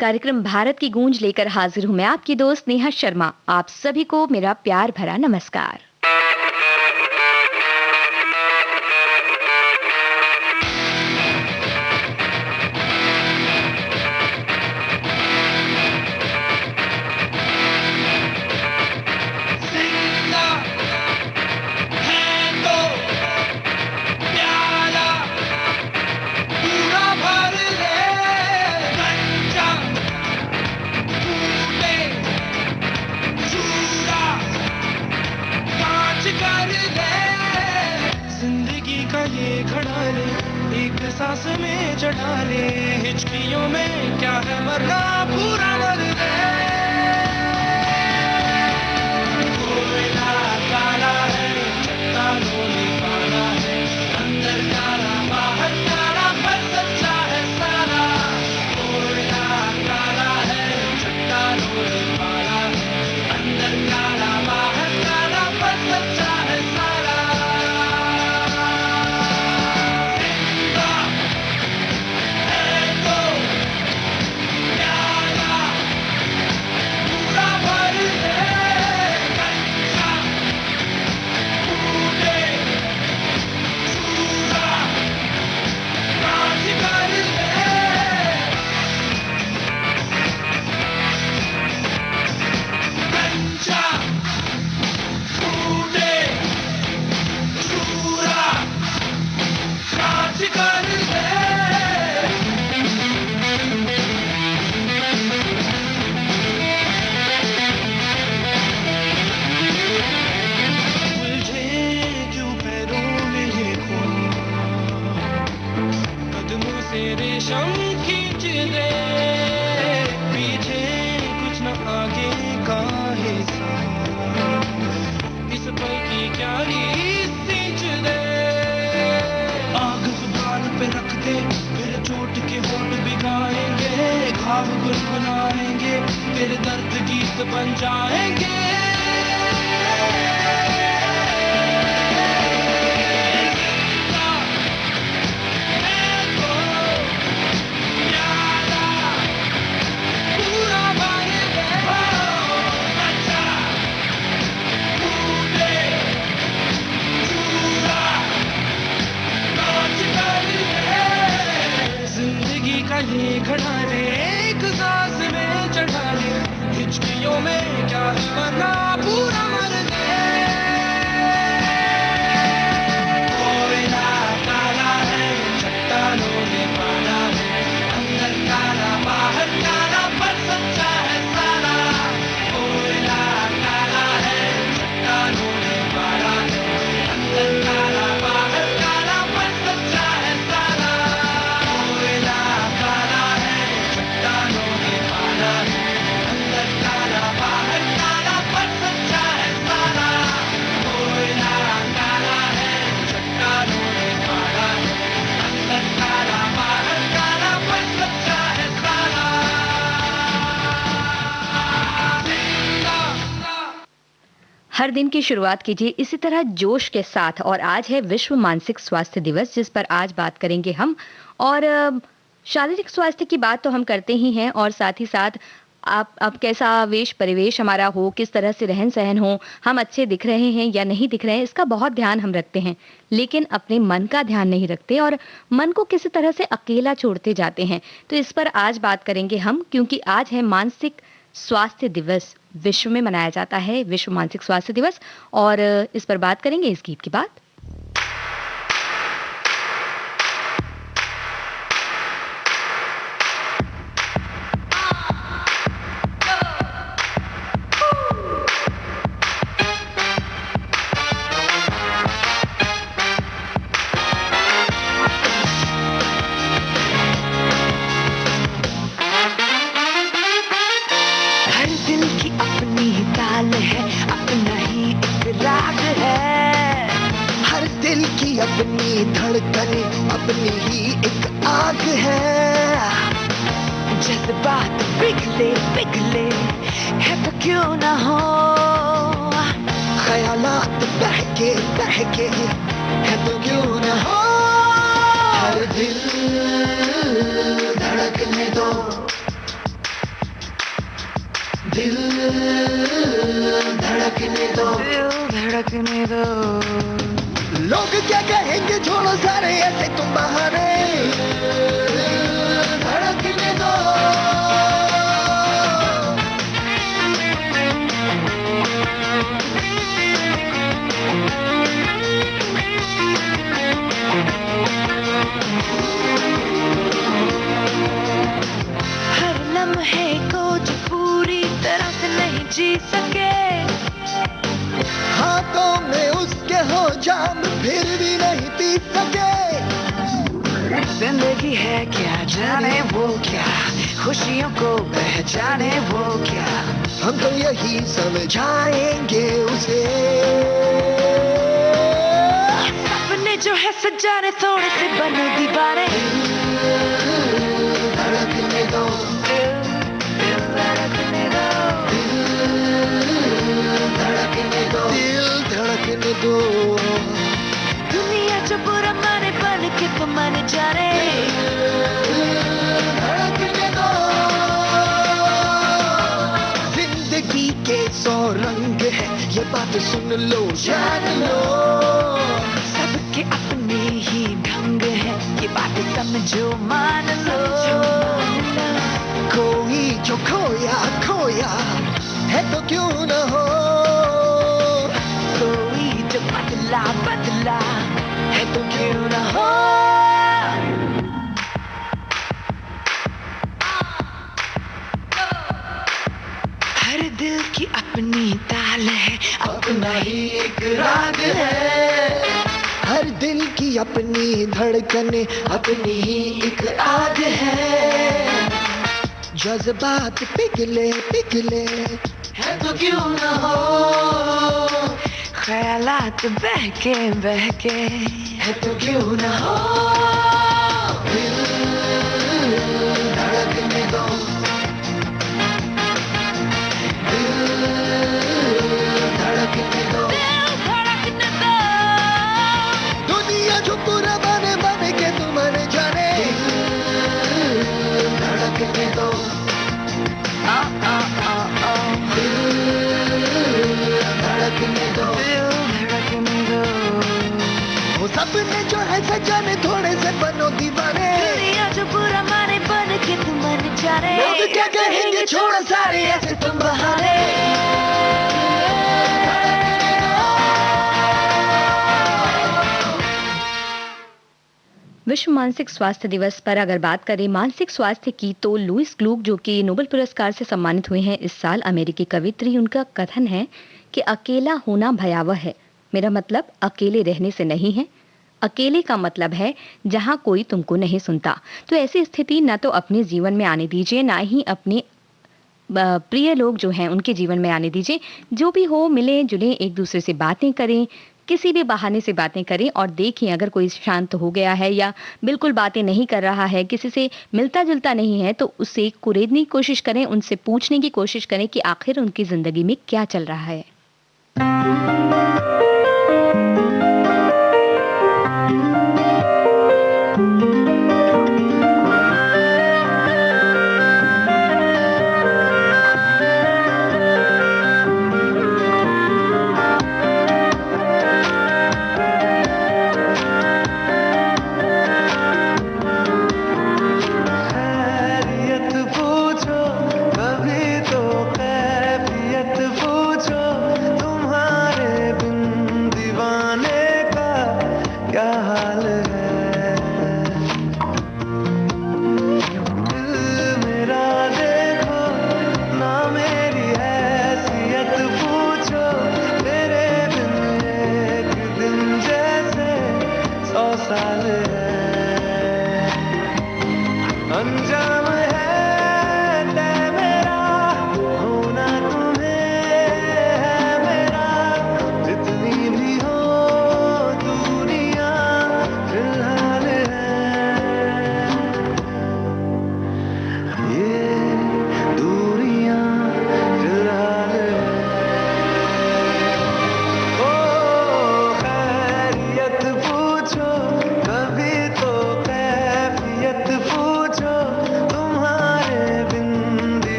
कार्यक्रम भारत की गूंज लेकर हाजिर हूं मैं आपकी दोस्त नेहा शर्मा। आप सभी को मेरा प्यार भरा नमस्कार। सांस में चढ़ा ले, हिचकियों में क्या है मरना, पूरा मर ले। कोयला काला है, चट्टानों में काला है, अंदर काला बाहर काला, पर सच्चा है सारा। कोयला काला है, चट्टानों में काला है, अंदर काला बाहर काला, पर सच्चा है सारा। रेशम खींच दे, पीछे कुछ न आगे का हिस्सा, इस पल की क्यारी सींच दे। आग जुबान पे रख दे, फिर चोट के होंठ भिगाएंगे, घाव गुनगुनाएंगे, फिर दर्द गीत बन जाएंगे। ये खड़ा ले, एक सांस में चढ़ा ले, हिचकियों में क्या है मरना, पूरा मर ले। कोयला काला है, चट्टानों में काला है, अंदर काला बाहर काला, पर सच्चा है सारा। कोयला काला है, चट्टानों में काला है, अंदर काला बाहर काला, पर सच्चा है सारा। कोयला हर दिन की शुरुआत कीजिए इसी तरह जोश के साथ। और आज है विश्व मानसिक स्वास्थ्य दिवस, जिस पर आज बात करेंगे हम। और शारीरिक स्वास्थ्य की बात तो हम करते ही हैं, और साथ ही साथ आप अब कैसा वेश परिवेश हमारा हो, किस तरह से रहन सहन हो, हम अच्छे दिख रहे हैं या नहीं दिख रहे हैं, इसका बहुत ध्यान हम रखते हैं, लेकिन अपने मन का ध्यान नहीं रखते और मन को किसी तरह से अकेला छोड़ते जाते हैं। तो इस पर आज बात करेंगे हम, क्योंकि आज है मानसिक स्वास्थ्य दिवस। विश्व में मनाया जाता है विश्व मानसिक स्वास्थ्य दिवस, और इस पर बात करेंगे इस गीत के बाद। अपनी धड़कने अपनी ही एक आग है, जज्बात पिघले पिघले है तो क्यों ना हो, ख्यालात बहके बहके है तो क्यों ना हो। हर दिल धड़कने दो, दिल धड़कने दो, दिल धड़कने दो। लोग क्या कहेंगे छोड़ो सारे ऐसे तुम बहाने, दिल धड़कने दो। हर लम्हे को जो पूरी तरह से नहीं जी सके, हाथों में उसके हो जाम फिर भी नहीं पी सके। जिंदगी है क्या जाने वो क्या, खुशियों को पहचाने वो क्या। हम तो यही समझाएंगे उसे, सपने जो है सजाने थोड़े से बनो दीवाने। धड़कने दो, दिल धड़कने दो, धड़कने दो, दिल धड़कने दो। दुनिया जो बुरा माने बन के तो मन जाने। धड़कने दो। जिंदगी के 100 रंग है ये बात सुन लो जान लो, सबके अपने ही ढंग है ये बात समझो मान लो। कोई जो खोया खोया है तो क्यों न हो, कोई जो बदला बदला है तो क्यों ना हो। हर दिल की अपनी ताल है, अपना ही एक राग है। हर दिल की अपनी धड़कने, अपनी ही एक आग है। जज्बात पिघले पिघले है तो क्यों न हो, ख्यालात बहके बहके है तो क्यों न हो। दिल धड़कने दो, दिल धड़कने दो। दिल धड़कने दो। दुनिया जो पूरा बने बने के तुम जाने, दिल धड़कने दो, आ, आ, आ, आ। दिल धड़कने दो। दिल धड़कने दो। वो सपने जो है सजाने थोड़े से बनो दीवाने, दुनिया जो बुरा माने बन के तुम मन जाने। लोग क्या कहेंगे छोड़ो सारे ऐसे तुम बहाने। विश्व मानसिक स्वास्थ्य दिवस पर अगर बात करें मानसिक स्वास्थ्य की, तो लुइस ग्लूक जो कि नोबेल पुरस्कार से सम्मानित हुए हैं इस साल, अमेरिकी कवित्री, उनका कथन है कि अकेला होना भयावह है। मेरा मतलब अकेले रहने से नहीं है, अकेले का मतलब है जहां कोई तुमको नहीं सुनता। तो ऐसी स्थिति ना तो अपने जीवन में आने दीजिए, ना ही अपने प्रिय लोग जो हैं उनके जीवन में आने दीजिए। जो भी हो, मिले जुले, एक दूसरे से बातें करें, किसी भी बहाने से बातें करें और देखें अगर कोई शांत हो गया है या बिल्कुल बातें नहीं कर रहा है, किसी से मिलता जुलता नहीं है, तो उसे कुरेदने की कोशिश करें, उनसे पूछने की कोशिश करें कि आखिर उनकी जिंदगी में क्या चल रहा है। खैरियत पूछो कभी तो कैफियत पूछो, तुम्हारे बिन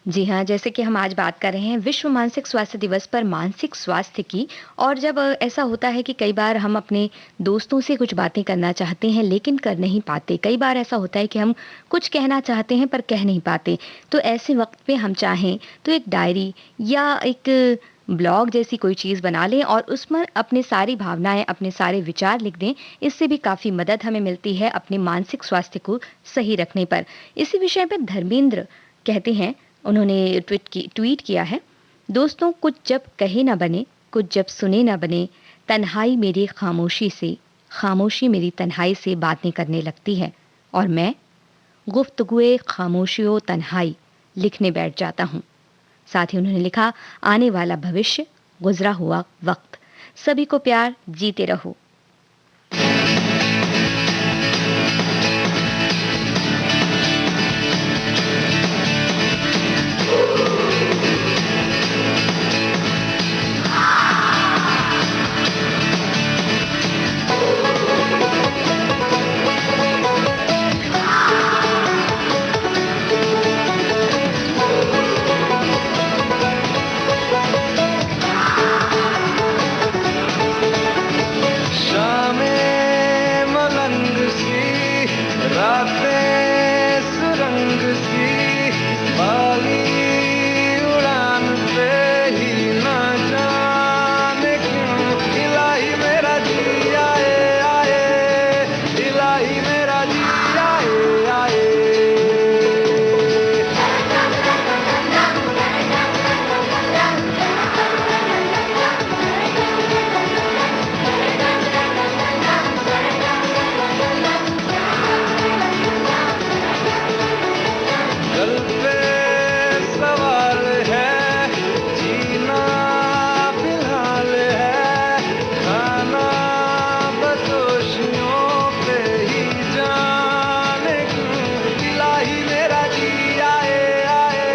जी हाँ, जैसे कि हम आज बात कर रहे हैं विश्व मानसिक स्वास्थ्य दिवस पर मानसिक स्वास्थ्य की। और जब ऐसा होता है कि कई बार हम अपने दोस्तों से कुछ बातें करना चाहते हैं लेकिन कर नहीं पाते। कई बार ऐसा होता है कि हम कुछ कहना चाहते हैं पर कह नहीं पाते। तो ऐसे वक़्त पे हम चाहें तो एक डायरी या एक ब्लॉग जैसी कोई चीज़ बना लें और उसमें अपनी सारी भावनाएँ, अपने सारे विचार लिख दें। इससे भी काफ़ी मदद हमें मिलती है अपने मानसिक स्वास्थ्य को सही रखने पर। इसी विषय पे धर्मेंद्र कहते हैं, उन्होंने ट्वीट किया है, दोस्तों कुछ जब कहे ना बने, कुछ जब सुने ना बने, तन्हाई मेरी खामोशी से, खामोशी मेरी तन्हाई से बातें करने लगती है और मैं गुफ्तगुए खामोशियों तन्हाई लिखने बैठ जाता हूँ। साथ ही उन्होंने लिखा, आने वाला भविष्य, गुजरा हुआ वक्त, सभी को प्यार, जीते रहो। शामें मलंग सी, रातें सुरंग सी, बाली उड़ान पे ही ना जाने क्यों इलाही मेरा जी आए आए, इलाही मेरा जी आए आए। कल पे सवाल है, जीना फिलहाल है, खाना बदोशियों पे ही जाने क्यों इलाही मेरा जी आए आए,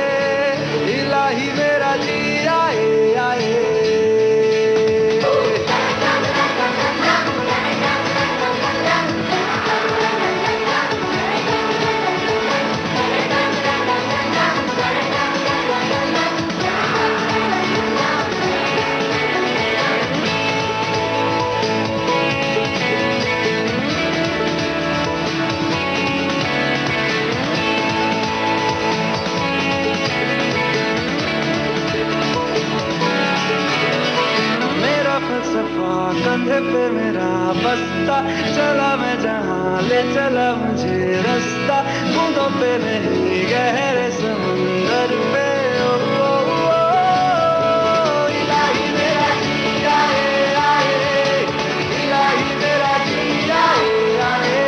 इलाही मेरा जी आए आए। मेरा फलसफा कंधे पे मेरा बस्ता, चला मैं जहाँ ले चला मुझे रास्ता, बूंदों पे नहीं गहरे समुंदर पे। ओ, ओ, ओ, इलाही मेरा जी आए आए, इलाही मेरा जी आए आए।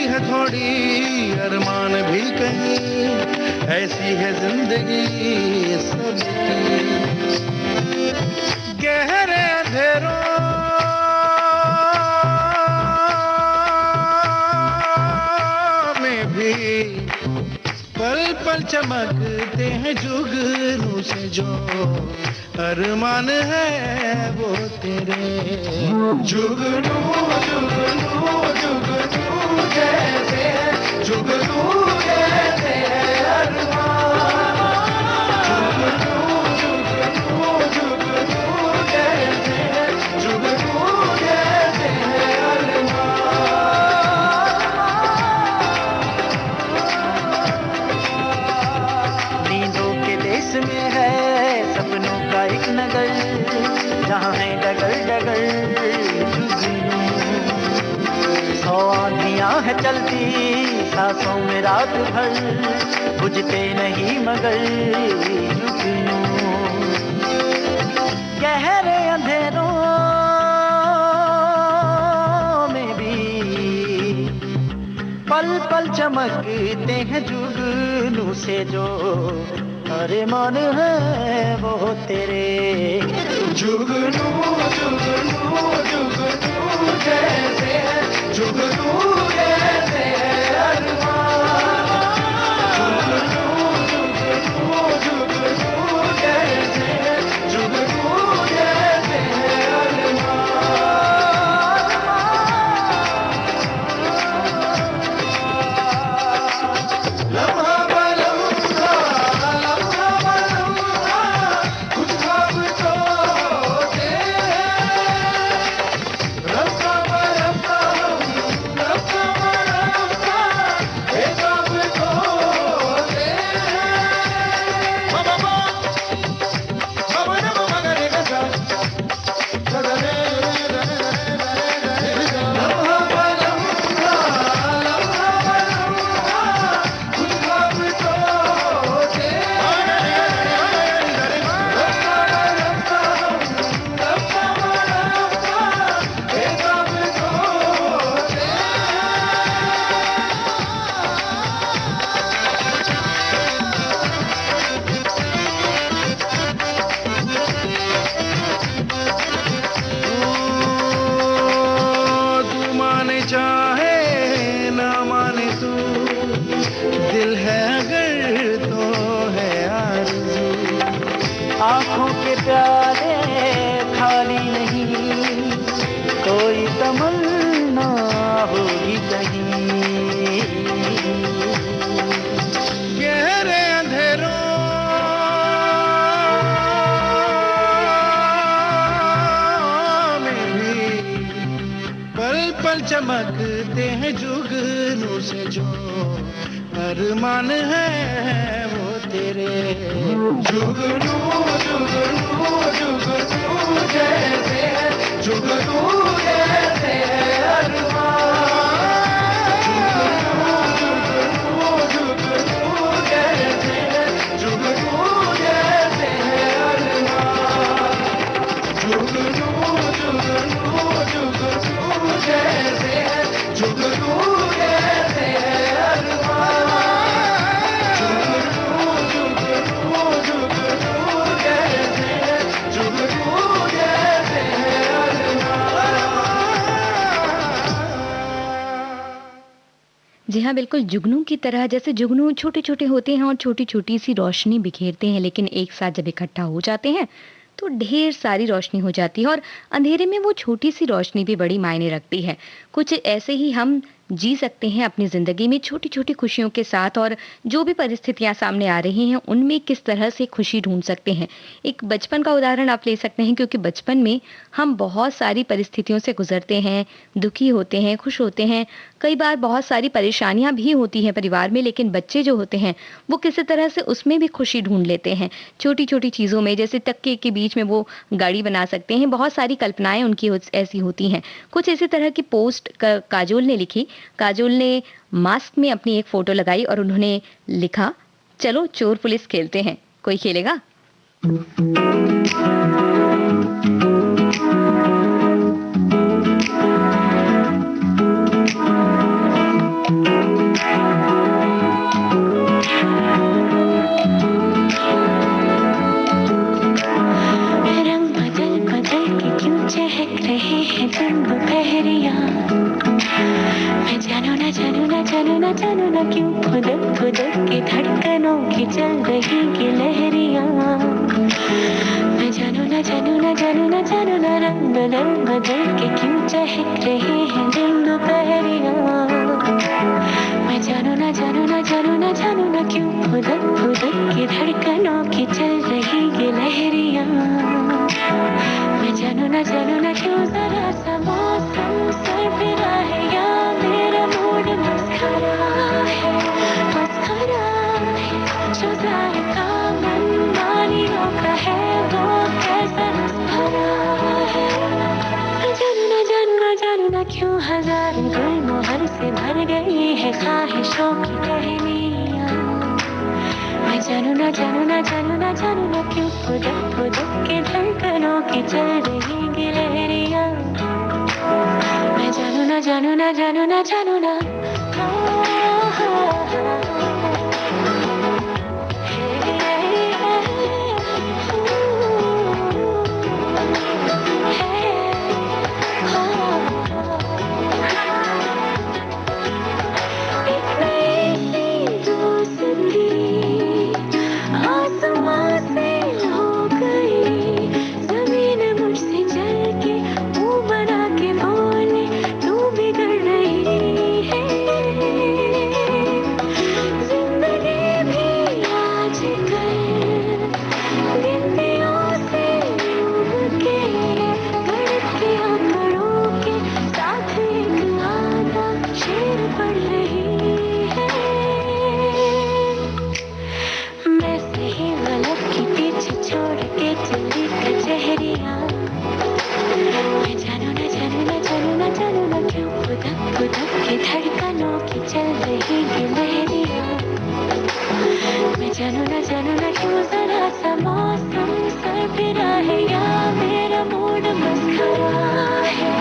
है थोड़ी अरमान भी कहीं, ऐसी है जिंदगी सबकी। गहरे अंधेरों में भी पल पल चमकते हैं जुगनू से जो अरमान है वो तेरे। जुगनू जुगनू जुगनू जैसे जुगनू जैसे अरमान। जुगनू जुगनू जुगनू जैसे जुगनू जैसे अरमान। नींदों के देश में है सपनों का एक नगर, जहाँ है डगर डगर जुगनू। 100 आँधियाँ है चलती सांसों में रात भर, बुझते नहीं मगर जुगनू। गहरे अंधेरों में भी पल पल चमकते हैं जुगनू से जो अरे मन है वो तेरे। जुगनू जुगनू जुगनू जैसे जुगनू जैसे अरमान। जुगनू जुगनू जुगनू जैसे जुगनू जैसे अरमान। लम्हा बलम्हा लम्हा बलम्हा कुछ ख्वाब तो दे। रब्बा बरब्बा रब्बा बरब्बा एक ख्वाब तो दे। बाबा बाबा ना बाबा करे गजा गजा रे लम्हा बलम्हा लम्हा बलम्हा कुछ ख्वाब तो दे। रब्बा बरब्बा रब्बा बरब्बा एक ख्वाब तो दे। तू माने चाहे ना माने तू, दिल है अगर तो है आरज़ू। आँखों के प्याले खाली नहीं, कोई तमन्ना होगी कहीं। गहरे अंधेरों में भी पल पल चमकते हैं जुगनू से जो अरमान है वो तेरे। जुगनू जुगनू जुगनू जैसे जुगनू जैसे अरमान। जुगनू जुगनू जैसे जुगनू जैसे अरमान। जुगनू जुगनू जुगनू जैसे जुगनू जैसे अरमान। जुगनू जुगनू जुगनू जैसे जुगनू जैसे जी हाँ, बिल्कुल जुगनू की तरह। जैसे जुगनू छोटे-छोटे होते हैं और छोटी-छोटी सी रोशनी बिखेरते हैं, लेकिन एक साथ जब इकट्ठा हो जाते हैं तो ढेर सारी रोशनी हो जाती है और अंधेरे में वो छोटी सी रोशनी भी बड़ी मायने रखती है। कुछ ऐसे ही हम जी सकते हैं अपनी ज़िंदगी में छोटी-छोटी खुशियों के साथ, और जो भी परिस्थितियाँ सामने आ रही हैं उनमें किस तरह से खुशी ढूँढ सकते हैं। एक बचपन का उदाहरण आप ले सकते हैं, क्योंकि बचपन में हम बहुत सारी परिस्थितियों से गुज़रते हैं, दुखी होते हैं, खुश होते हैं, कई बार बहुत सारी परेशानियाँ भी होती हैं परिवार में, लेकिन बच्चे जो होते हैं वो किसी तरह से उसमें भी खुशी ढूँढ लेते हैं। छोटी-छोटी चीज़ों में, जैसे तकिए के बीच में वो गाड़ी बना सकते हैं, बहुत सारी कल्पनाएँ उनकी ऐसी होती हैं। कुछ इसी तरह की पोस्ट काजोल ने लिखी। काजोल ने मास्क में अपनी एक फ़ोटो लगाई और उन्होंने लिखा, चलो चोर पुलिस खेलते हैं, कोई खेलेगा? जानू ना क्यों खुदक खुदक के धड़कनों की चल रही की लहरियां। मैं जानू ना जानू ना जानू ना जानू ना रंग बदल बदल के क्यों चहक रहे हैं दिन दोपहरियां। मैं जानू ना जानू ना जानू ना जानू ना क्यों खुदक खुदक के धड़कनों की चल रही ये लहरियां। मैं जानू ना क्यों जरा सा मौसम सरफिरा है या मेरा मूड मस्खरा है जो जायका मनमानियों का है वो कैसा रस भरा है। मैं जानू ना क्यों हजार गुलमोहर से भर गई है ख्वाहिशों की टहनियां। मैं जानू ना क्यों खुदक खुदक के धड़कनों की चल रही गिलहरियां। मैं जानू ना एक नई सी दोस्ती आसमां से हो गई। जमीन मुझसे चल के मुंह बना के बोले तू बिगड़ रही है। जिंदगी भी आजकल गिनतियों से उब के गणित के आंकड़ों के साथ एक आधा शेर पढ़ रही है। मैं सही गलत के पीछे छोड़ के चली कचहरियां। मैं जानू ना क्यों खुदक खुदक के धड़कनों की चल रही गिलहरियां। मैं जानू ना क्यों जरा सा मौसम सरफिरा है या मेरा मूड मस्खरा है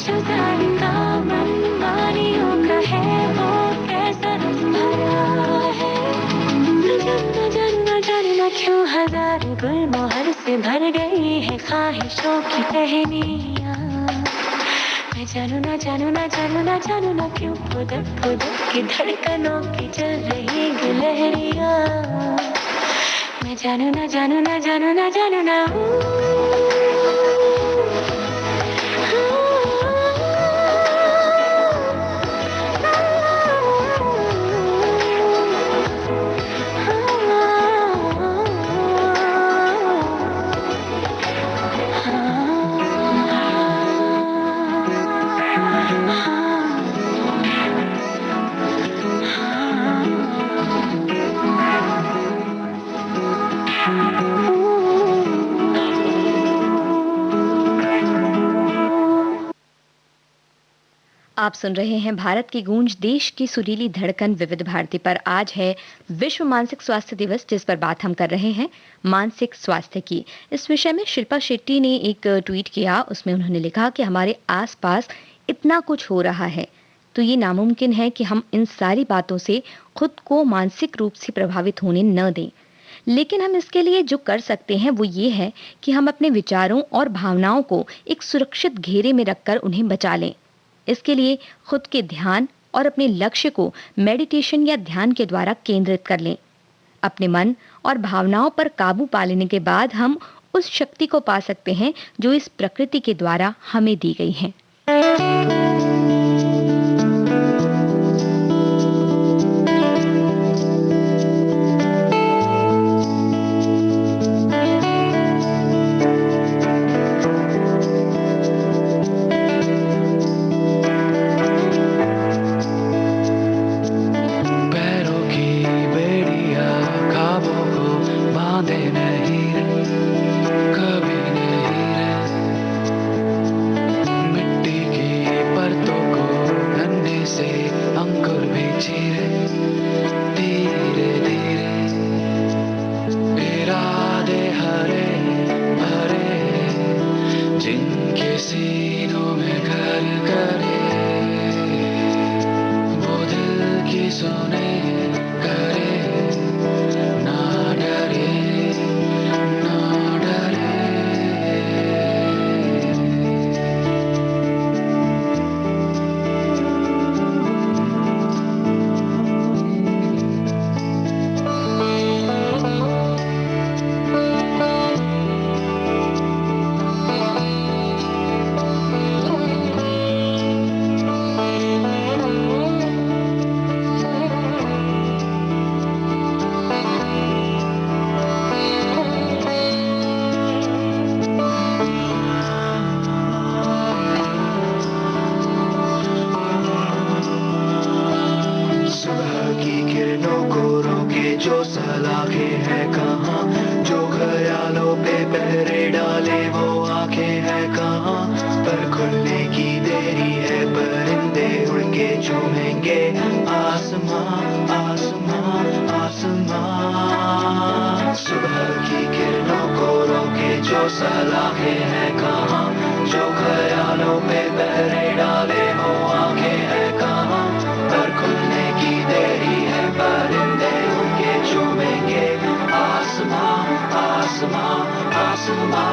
जो जायका मनमानियों का है वो कैसा रस भरा है। मैं जानू ना क्यों हजार गुलमोहर से भर गई है ख्वाहिशों की टहनियां। मैं जानू ना क्यों खुदक खुदक के धड़कनों की चल रही गिलहरियां। मैं जानू ना आप सुन रहे हैं भारत की गूंज, देश की सुरीली धड़कन विविध भारती पर। आज है विश्व मानसिक स्वास्थ्य दिवस, जिस पर बात हम कर रहे हैं मानसिक स्वास्थ्य की। इस विषय में शिल्पा शेट्टी ने एक ट्वीट किया। उसमें उन्होंने लिखा कि हमारे आसपास इतना कुछ हो रहा है तो ये नामुमकिन है कि हम इन सारी बातों से खुद को मानसिक रूप से प्रभावित होने न दें। लेकिन हम इसके लिए जो कर सकते हैं वो ये है कि हम अपने विचारों और भावनाओं को एक सुरक्षित घेरे में रखकर उन्हें बचा लें। इसके लिए खुद के ध्यान और अपने लक्ष्य को मेडिटेशन या ध्यान के द्वारा केंद्रित कर लें। अपने मन और भावनाओं पर काबू पा लेने के बाद हम उस शक्ति को पा सकते हैं जो इस प्रकृति के द्वारा हमें दी गई है। पैरों की बेड़ियां ख्वाबों को बांधे नहीं रे, कभी नहीं रे। मिट्टी की परतों को नन्हे से अंकुर भी चीरे, धीरे धीरे। इरादे हरे भरे जिनके सीनों में घर करे, वो दिल की सुने करे, ना डरे ना डरे। जो सलाखें हैं कहाँ, जो ख्यालों पे पहरे डाले वो आंखें हैं कहाँ, पर खुलने की देरी है, परिंदे उड़ के चूमेंगे आसमां आसमां आसमां। सुबह की किरणों को रोके जो सलाखें हैं कहाँ, जो ख्यालों पे पहरे डाले वो आंखें हैं कहाँ, पर खुलने की देरी है, परिंदे उनके चूमेंगे आसमां आसमां आसमां।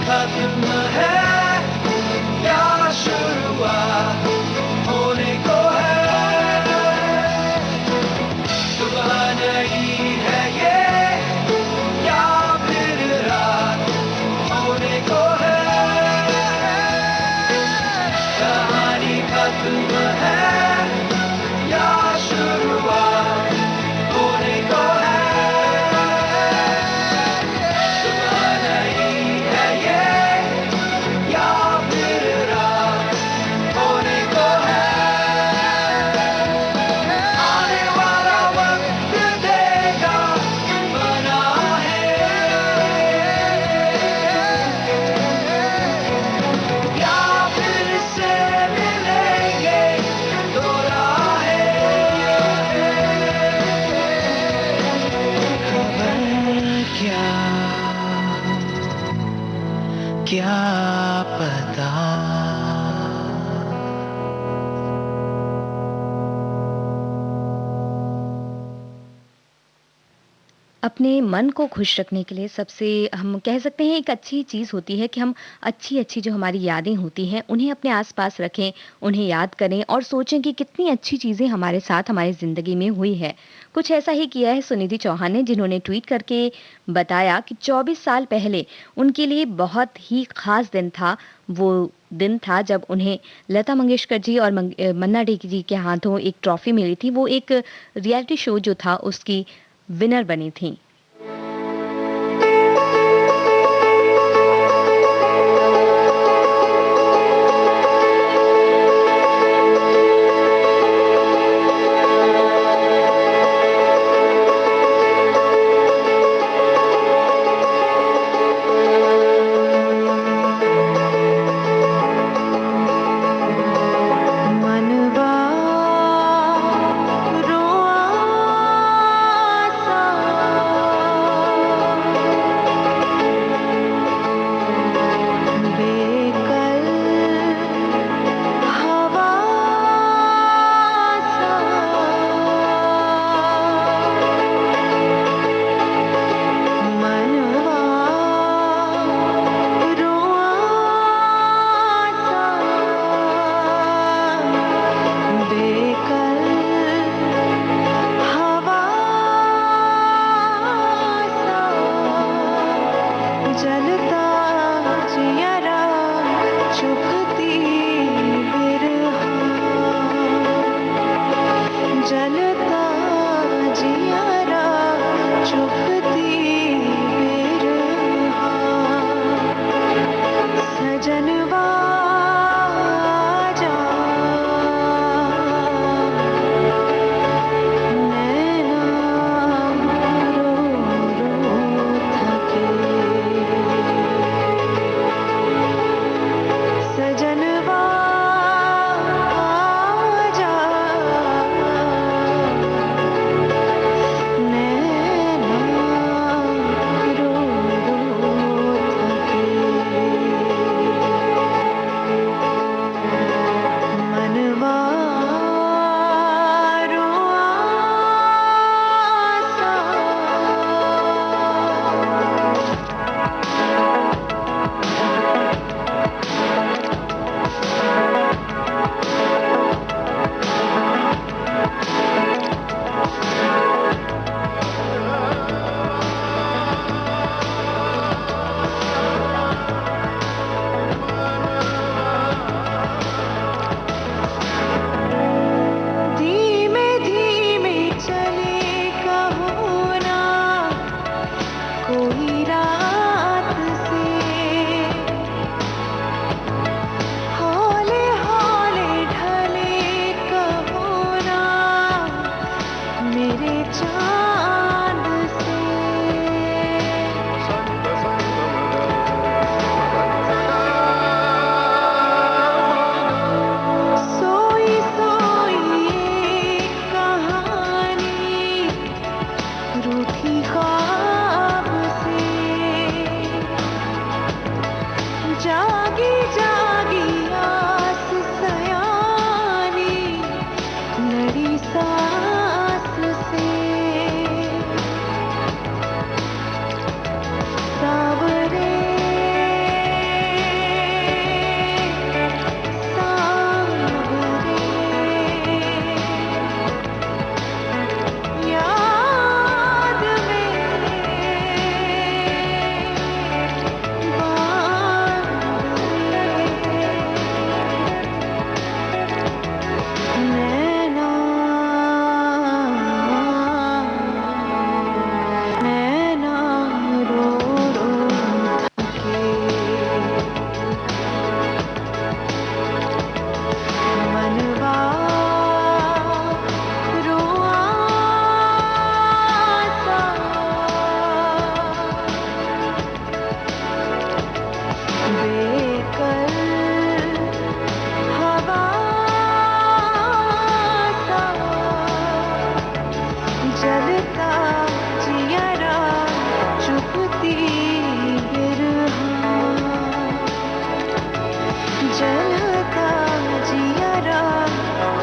खत्म है क्या शुरुआत होने को है, सुबह नहीं है ये या फिर रात होने को है, कहानी खत्म है या शुरुआत होने को है, क्या पता। अपने मन को खुश रखने के लिए सबसे हम कह सकते हैं एक अच्छी चीज़ होती है कि हम अच्छी-अच्छी जो हमारी यादें होती हैं, उन्हें अपने आस-पास रखें, उन्हें याद करें और सोचें कि कितनी अच्छी चीज़ें हमारे साथ हमारी ज़िंदगी में हुई है। कुछ ऐसा ही किया है सुनिधि चौहान ने, जिन्होंने ट्वीट करके बताया कि 24 साल पहले उनके लिए बहुत ही ख़ास दिन था। वो दिन था जब उन्हें लता मंगेशकर जी और मन्ना डे जी के हाथों एक ट्रॉफ़ी मिली थी। वो एक रियलिटी शो जो था उसकी विनर बनी थीं। मनवा रो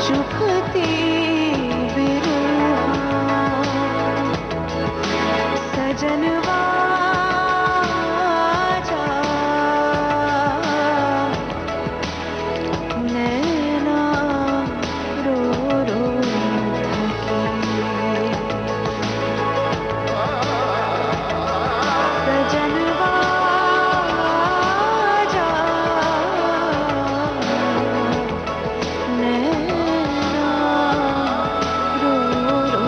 चुभती सजनवा जा नैना रो रो थके सजनवा जा नैना रो रो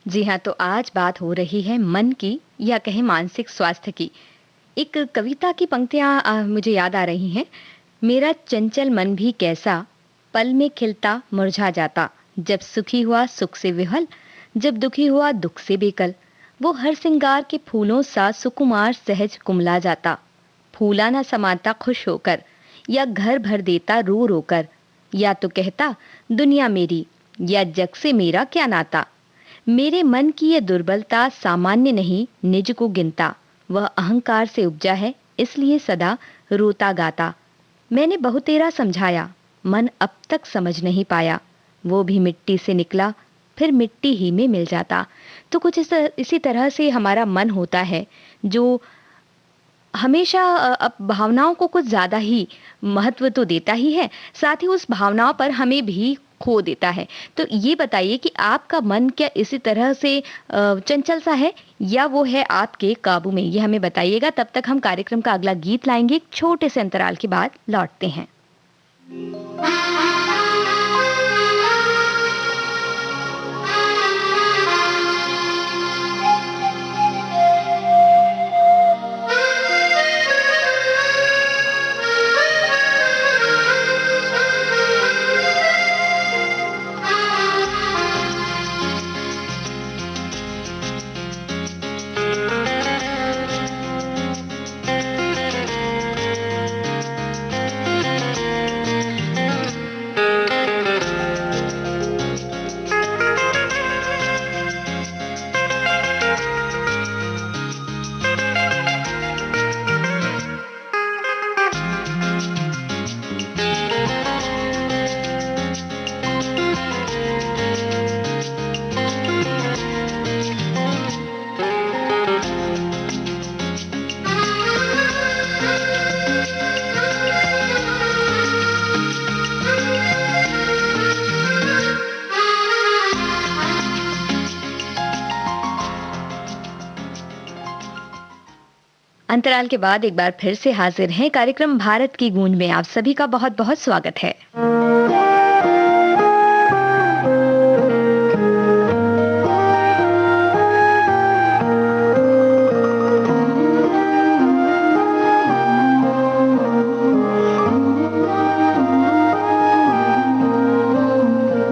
जी हाँ, तो आज बात हो रही है मन की या कहें मानसिक स्वास्थ्य की। एक कविता की पंक्तियाँ मुझे याद आ रही हैं। मेरा चंचल मन भी कैसा, पल में खिलता मुरझा जाता। जब सुखी हुआ सुख से विहल, जब दुखी हुआ दुख से बेकल। वो हर सिंगार के फूलों सा सुकुमार सहज कुमला जाता। फूला ना समाता खुश होकर, या घर भर देता रो रो कर। या तो कहता दुनिया मेरी, या जग से मेरा क्या नाता। मेरे मन की ये दुर्बलता सामान्य नहीं, निज को गिनता। वह अहंकार से उपजा है, इसलिए सदा रोता गाता। मैंने बहुतेरा समझाया, मन अब तक समझ नहीं पाया। वो भी मिट्टी से निकला, फिर मिट्टी ही में मिल जाता। तो कुछ इसी तरह से हमारा मन होता है, जो हमेशा भावनाओं को कुछ ज़्यादा ही महत्व तो देता ही है, साथ ही उस भावनाओं पर हमें भी खो देता है। तो ये बताइए कि आपका मन क्या इसी तरह से चंचल सा है, या वो है आपके काबू में? ये हमें बताइएगा। तब तक हम कार्यक्रम का अगला गीत लाएंगे, एक छोटे से अंतराल के बाद लौटते हैं। अंतराल के बाद एक बार फिर से हाजिर हैं। कार्यक्रम भारत की गूंज में आप सभी का बहुत बहुत स्वागत है।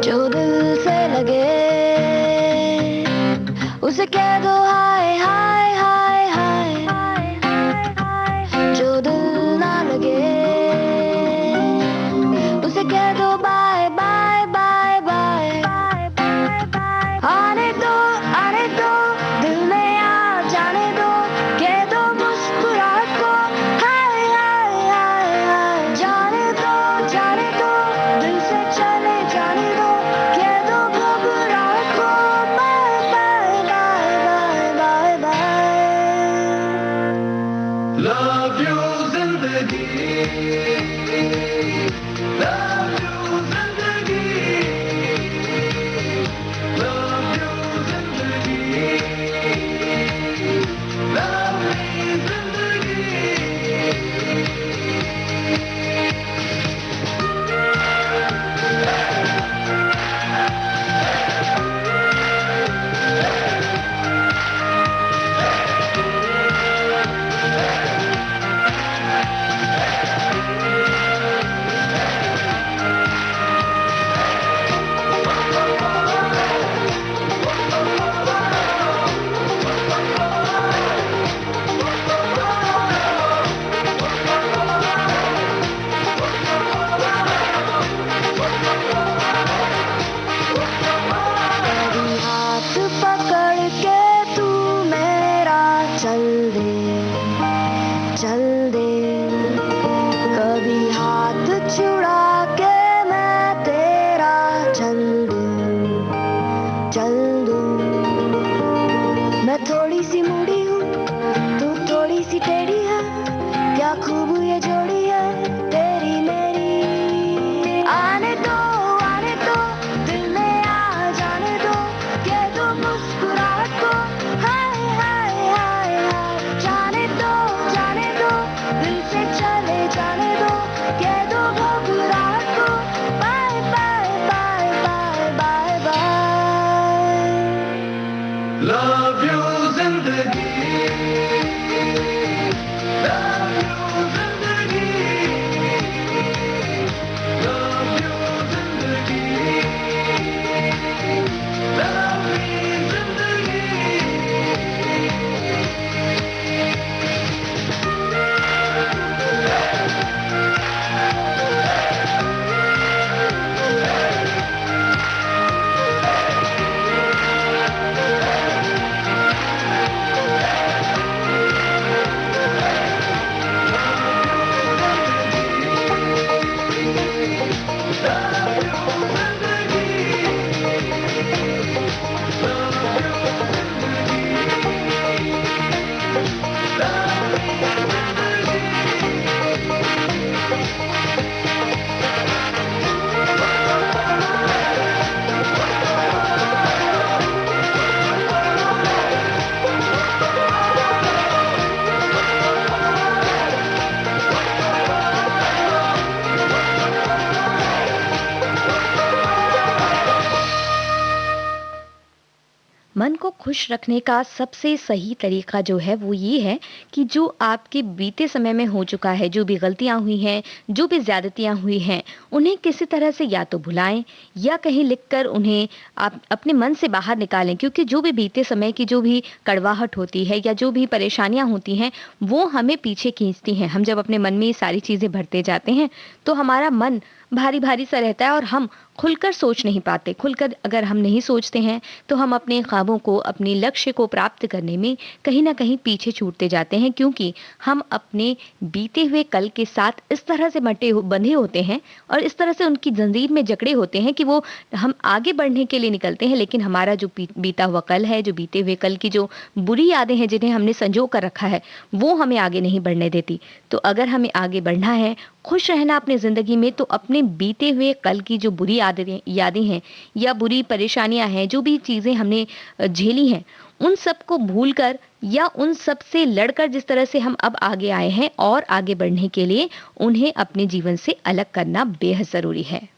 जो दिल से लगे उसे कह दो हाय हाय हाय हाय। जो दिल ना लगे उसे कह दो बाय बाय बाय बाय। आने दो दिल में आ जाने दो, कह दो मुस्कुराहट को हाय हाय हाय हाय। जाने दो दिल से चले जाने दो, कह दो घबराहट को bye bye bye bye bye bye. Love you जिंदगी, love you जिंदगी, love you जिंदगी, love me जिंदगी। चल दे, कभी हाथ छुड़ा के मैं तेरा चल दूं। मैं थोड़ी सी मुड़ी हूँ, तू थोड़ी सी टेढ़ी है, क्या खूब ये जोड़ी है तेरी मेरी। आने दो दिल में आ जाने दो, कह दो मुस्कुराहट को हाय हाय हाय हाय। जाने दो दिल से चले जाने दो, कह दो घबराहट को bye bye bye bye bye bye. Love you जिंदगी, love you जिंदगी, love you जिंदगी, love me जिंदगी। मन को खुश रखने का सबसे सही तरीका जो है वो ये है कि जो आपके बीते समय में हो चुका है, जो भी गलतियां हुई हैं, जो भी ज्यादतियां हुई हैं, उन्हें किसी तरह से या तो भुलाएं या कहीं लिखकर उन्हें आप अपने मन से बाहर निकालें। क्योंकि जो भी बीते समय की जो भी कड़वाहट होती है या जो भी परेशानियां होती हैं, वो हमें पीछे खींचती हैं। हम जब अपने मन में ये सारी चीजें भरते जाते हैं तो हमारा मन भारी भारी सा रहता है और हम खुलकर सोच नहीं पाते। खुलकर अगर हम नहीं सोचते हैं तो हम अपने ख्वाबों को, अपने लक्ष्य को प्राप्त करने में कहीं ना कहीं पीछे छूटते जाते हैं। क्योंकि हम अपने बीते हुए कल के साथ इस तरह से बंधे होते हैं और इस तरह से उनकी जंजीर में जकड़े होते हैं कि वो हम आगे बढ़ने के लिए निकलते हैं, लेकिन हमारा जो बीता हुआ कल है, जो बीते हुए कल की जो बुरी यादें हैं जिन्हें हमने संजो कर रखा है, वो हमें आगे नहीं बढ़ने देती। तो अगर हमें आगे बढ़ना है, खुश रहना अपनी जिंदगी में, तो अपने बीते हुए कल की जो बुरी यादें हैं या बुरी परेशानियां हैं, जो भी चीजें हमने झेली हैं, उन सब को भूलकर या उन सब से लड़कर जिस तरह से हम अब आगे आए हैं और आगे बढ़ने के लिए उन्हें अपने जीवन से अलग करना बेहद जरूरी है।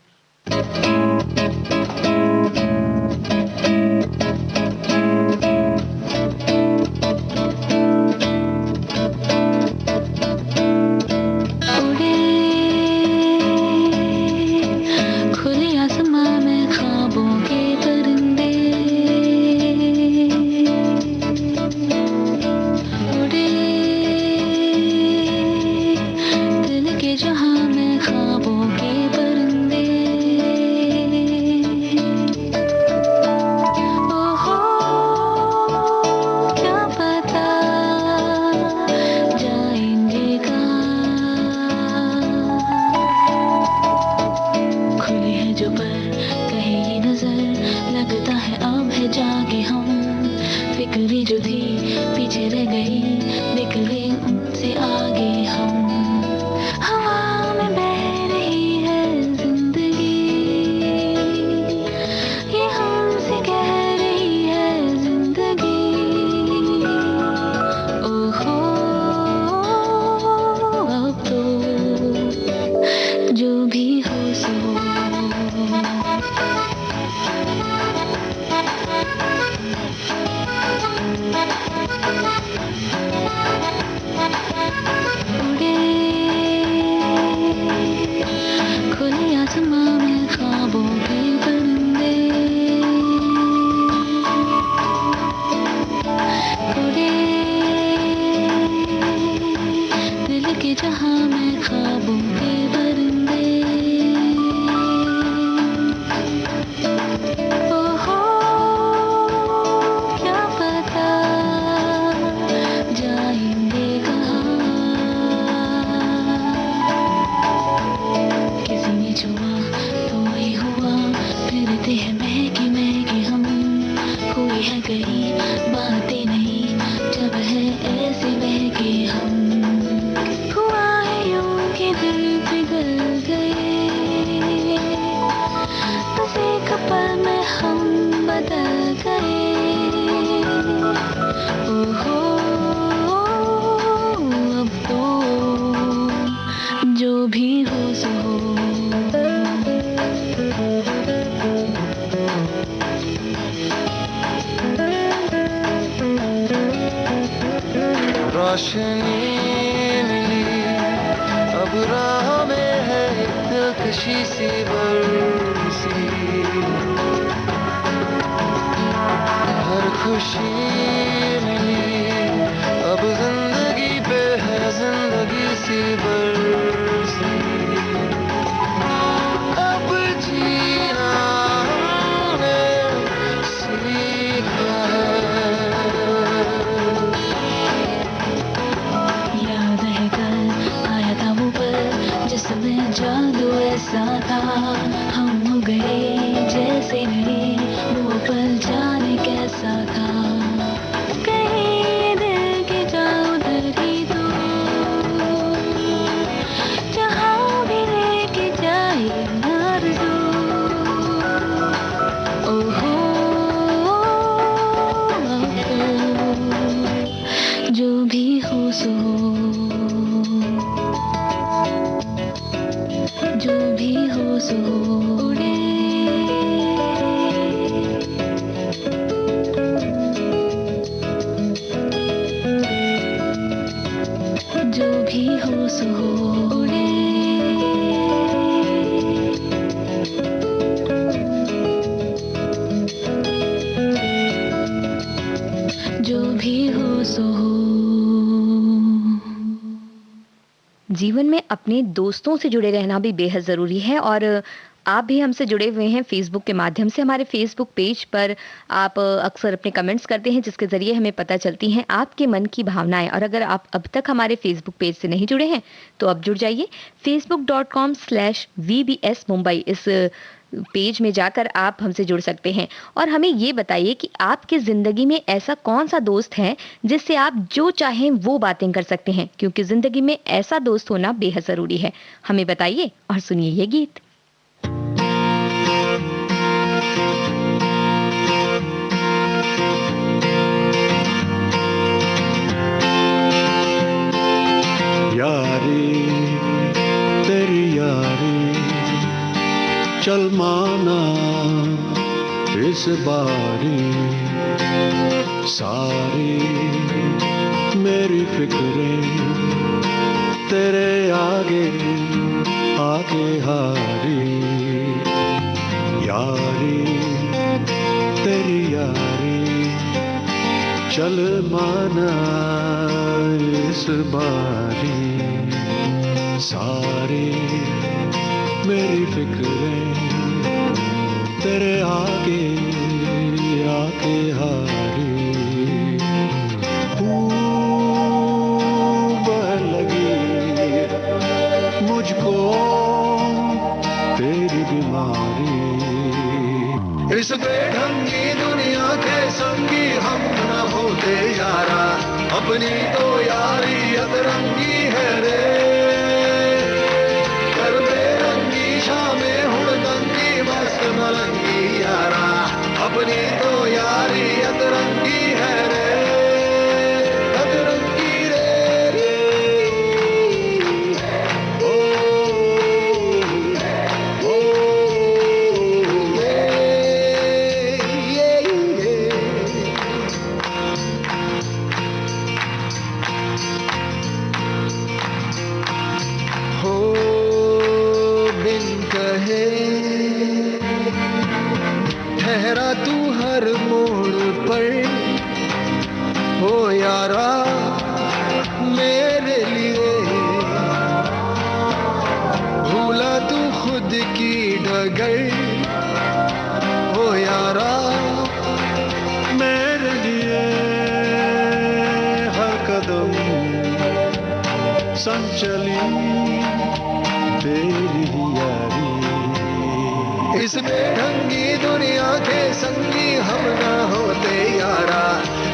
खुशी सी बरसी, हर खुशी मिली, अब जिंदगी पे है जिंदगी सी बरसी, अब जीना हमने सीखा है। याद है कल आया था वो पल जिसमें जादू ऐसा था, हम हो गए जैसे नए, वो पल जाने कैसा था। कहीं दिल के जाओ धरी तो जहाँ भी लेके जाए आरज़ू, ओहो जो भी हो सो, जो भी हो सो उड़े, जो भी हो सो उड़े, जो भी हो सो हो। जीवन में अपने दोस्तों से जुड़े रहना भी बेहद ज़रूरी है और आप भी हमसे जुड़े हुए हैं फेसबुक के माध्यम से। हमारे फेसबुक पेज पर आप अक्सर अपने कमेंट्स करते हैं जिसके ज़रिए हमें पता चलती हैं आपके मन की भावनाएं। और अगर आप अब तक हमारे फेसबुक पेज से नहीं जुड़े हैं तो अब जुड़ जाइए। facebook.com/VBS Mumbai इस पेज में जाकर आप हमसे जुड़ सकते हैं और हमें ये बताइए कि आपकी ज़िंदगी में ऐसा कौन सा दोस्त है जिससे आप जो चाहें वो बातें कर सकते हैं, क्योंकि ज़िंदगी में ऐसा दोस्त होना बेहद ज़रूरी है। हमें बताइए और सुनिए ये गीत। यारी तेरी यारी चल माना इस बारी, सारी मेरी फिक्रें तेरे आगे आगे हारी। यारी तेरी यारी चल माना इस बारी, सारी मेरी फिक्रें तेरे आगे आके हारी। खूब लगी मुझको तेरी बीमारी, इस बेढंगी दुनिया के संगी हम न होते यारा, अपनी तो यारी अतरंगी है रे। कर बेरंगी शामें हुड़दंगी मस्त मलंगी यारा, अपनी तो यारी अतरंगी है रे, अतरंगी रे। ओ ओ हो बिन कहे ठहरा तू हर मोड़ पर, हो यारा मेरे लिए भूला तू खुद की डगर, हो यारा मेरे लिए हर कदम संग चली तेरी यारी। इस बेढंगी दुनिया के संगी हम न होते यारा,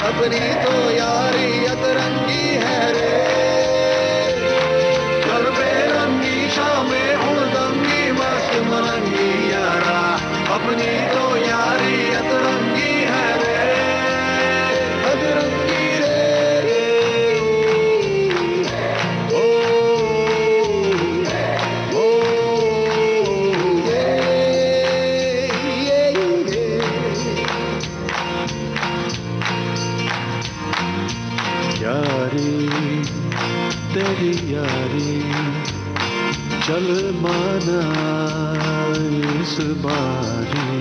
अपनी तो यारी अतरंगी है रे। कर बेरंगी शामें हुड़दंगी मस्त मलंगी यारा, अपनी तो यारी अतरंगी है रे, अतरंगी रे। ओ ओ यारी चल माना इस बारी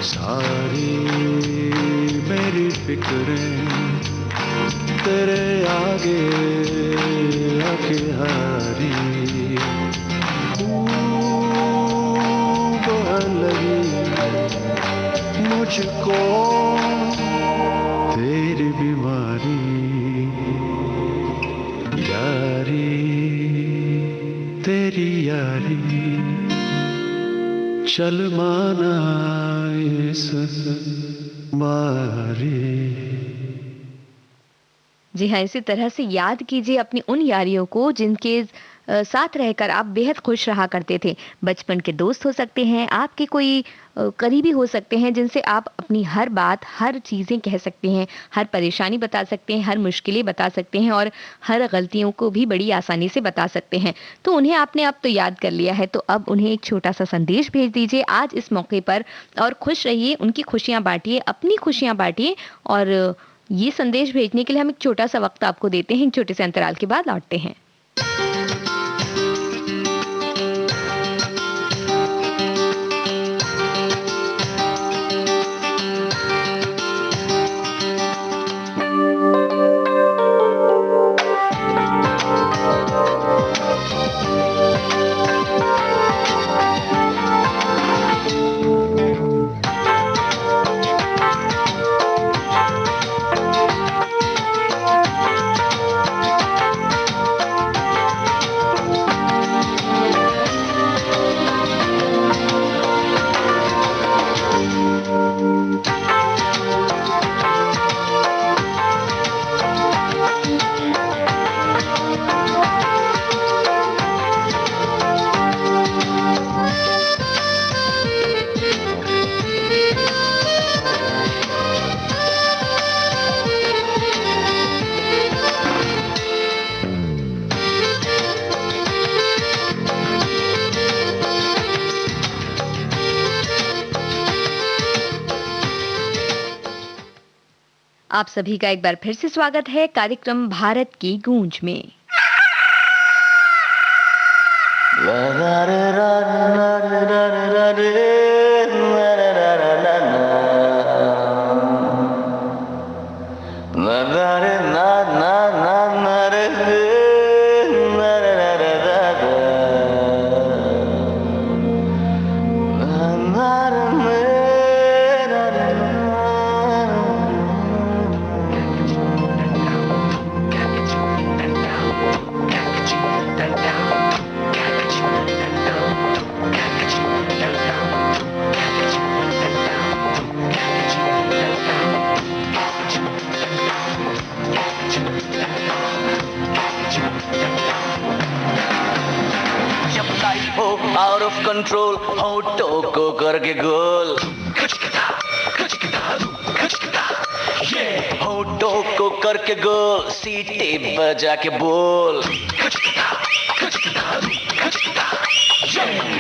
सारी मेरी फिक्रें तेरे आगे आके हारी बहुत लगी मुझको तेरी बीमारी यारी तेरी यारी चल माना इस बारी। जी हाँ, इसी तरह से याद कीजिए अपनी उन यारियों को जिनके साथ रहकर आप बेहद खुश रहा करते थे। बचपन के दोस्त हो सकते हैं, आपके कोई करीबी हो सकते हैं जिनसे आप अपनी हर बात, हर चीज़ें कह सकते हैं, हर परेशानी बता सकते हैं, हर मुश्किलें बता सकते हैं और हर गलतियों को भी बड़ी आसानी से बता सकते हैं। तो उन्हें आपने अब तो याद कर लिया है, तो अब उन्हें एक छोटा-सा संदेश भेज दीजिए आज इस मौके पर और खुश रहिए, उनकी खुशियाँ बाँटिए, अपनी खुशियाँ बाँटिए और ये संदेश भेजने के लिए हम एक छोटा-सा वक़्त आपको देते हैं, एक छोटे से अंतराल के बाद लौटते हैं। आप सभी का एक बार फिर से स्वागत है कार्यक्रम भारत की गूंज में। आउट ऑफ कंट्रोल होठों को करके गोल, होठों को करके गोल, सीटी बजा के बोल।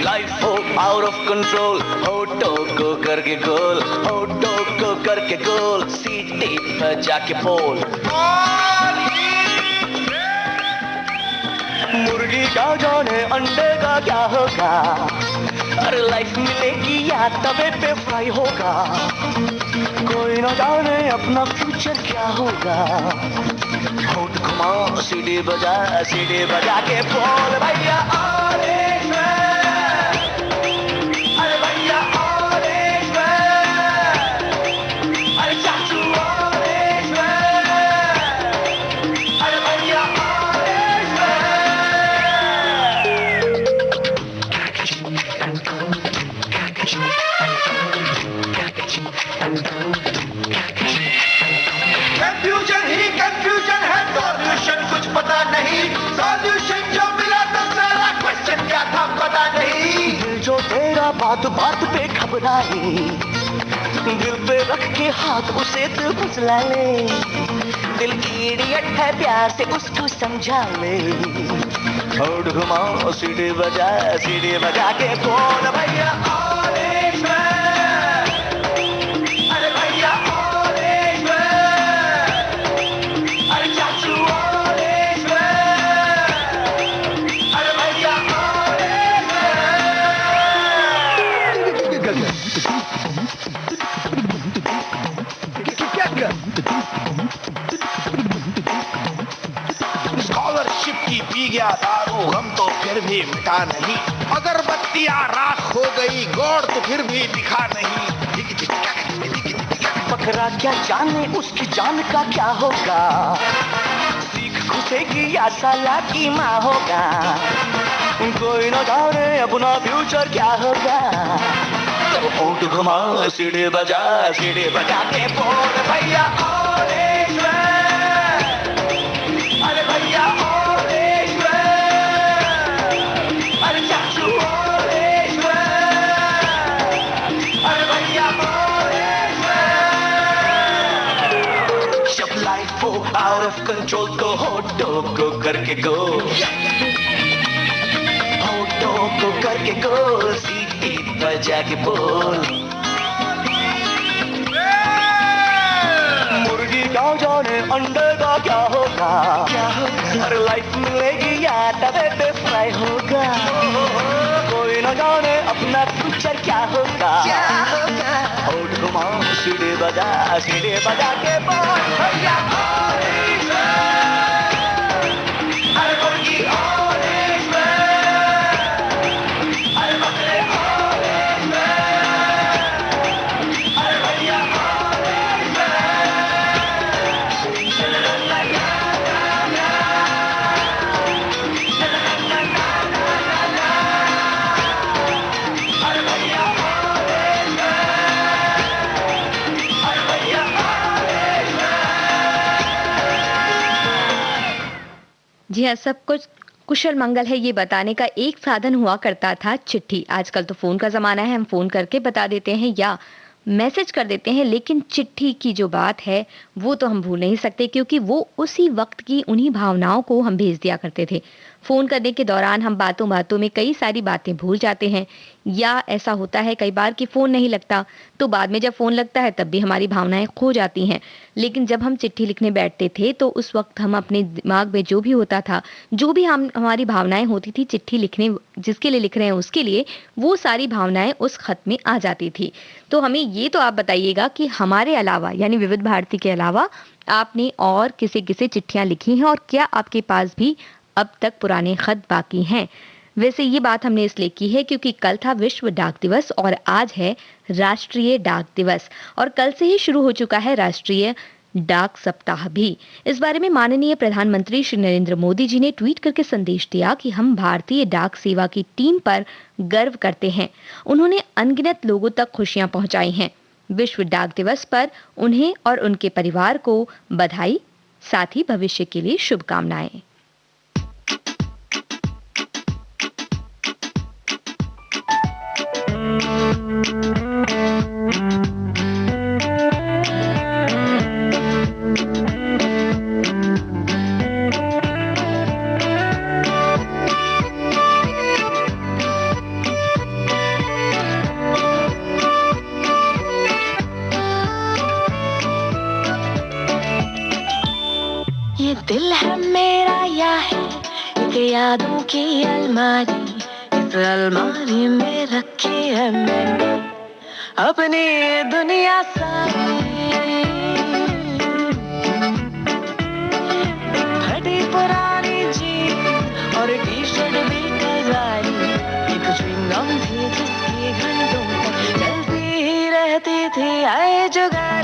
लाइफ हो आउट ऑफ कंट्रोल होठों को करके गोल, होठों को करके गोल, सीटी बजा के बोल। मुर्गी का जाने अंडे का क्या होगा, अरे लाइफ मिलेगी या तवे पे फ्राई होगा, कोई न जाने अपना फ्यूचर क्या होगा। होठ घुमाओ सीढ़ी बजा के बोल भैया ऑरेंज मैन, अरे भैया ऑरेंज मैन, अरे चाचू ऑरेंज मैन, अरे भैया ऑरेंज कंफ्यूजन ही कंफ्यूजन है, सॉल्यूशन कुछ पता नहीं, सॉल्यूशन जो मिला तो सारा क्वेश्चन क्या था पता नहीं। दिल जो तेरा बात बात पे घबराए, दिल पे रख के हाथ उसे तू फुसला ले, दिल इडियट है प्यार से उसको समझा ले। होठ घुमाओ सीढ़ी बजा के बोल भैया ऑरेंज मैन, अरे भैया ऑरेंज मैन, अरे चाचू ऑरेंज मैन, अरे भैया गया दारू गम तो फिर भी मिटा नहीं, अगरबत्तियां राख हो गई गौर तो फिर भी दिखा नहीं। बकरा क्या जाने उसकी जान का क्या होगा, सीख घुसेगी या साला की माँ होगा, कोई न जाने अपना फ्यूचर क्या होगा। तो होंठ घुमा सीढ़ी बजा के बोल भैया अरे भैया अरे चाचू अरे भैया जब लाइफ हो आउट ऑफ कंट्रोल तो होठों को करके गो, होठों को करके गो, सीटी बजा के बोल। मुर्गी क्या जाने अंडे का क्या होगा, हर लाइफ मिलेगी या तवे पे फ्राई होगा, कोई न जाने अपना फ्यूचर क्या होगा। होठ घुमा सीढ़ी बजा के बोल भैया अरे मुर्गी अरे बकरे अरे भैया जी हाँ, सब कुछ कुशल मंगल है ये बताने का एक साधन हुआ करता था चिट्ठी। आजकल तो फोन का जमाना है, हम फोन करके बता देते हैं या मैसेज कर देते हैं, लेकिन चिट्ठी की जो बात है वो तो हम भूल नहीं सकते, क्योंकि वो उसी वक्त की उन्हीं भावनाओं को हम भेज दिया करते थे। फोन करने के दौरान हम बातों बातों में कई सारी बातें भूल जाते हैं, या ऐसा होता है कई बार कि फोन नहीं लगता तो बाद में जब फोन लगता है तब भी हमारी भावनाएं खो जाती हैं। लेकिन जब हम चिट्ठी लिखने बैठते थे तो उस वक्त हम अपने दिमाग में जो भी होता था, जो भी हम हमारी भावनाएं होती थी, चिट्ठी लिखने जिसके लिए लिख रहे हैं उसके लिए, वो सारी भावनाएं उस खत में आ जाती थी। तो हमें ये तो आप बताइएगा कि हमारे अलावा यानी विविध भारती के अलावा आपने और किसे किसे चिट्ठियां लिखी हैं, और क्या आपके पास भी अब तक पुराने खत बाकी हैं। वैसे ये बात हमने इसलिए की है क्योंकि कल था विश्व डाक दिवस और आज है राष्ट्रीय डाक दिवस, और कल से ही शुरू हो चुका है राष्ट्रीय डाक सप्ताह भी। इस बारे में माननीय प्रधानमंत्री श्री नरेंद्र मोदी जी ने ट्वीट करके संदेश दिया कि हम भारतीय डाक सेवा की टीम पर गर्व करते हैं। उन्होंने अनगिनत लोगों तक खुशियां पहुंचाई हैं। विश्व डाक दिवस पर उन्हें और उनके परिवार को बधाई, साथ ही भविष्य के लिए शुभकामनाएं। ये दिल है मेरा या है एक यादों की अलमारी, इस अलमारी में रखी है मैंने अपनी ये दुनिया सारी। एक फटी पुरानी जीन्स और टी शर्ट भी कजारी, एक च्युइंगम थी जिसकी घंटों तक चलती ही रहती थी आए जुगाली।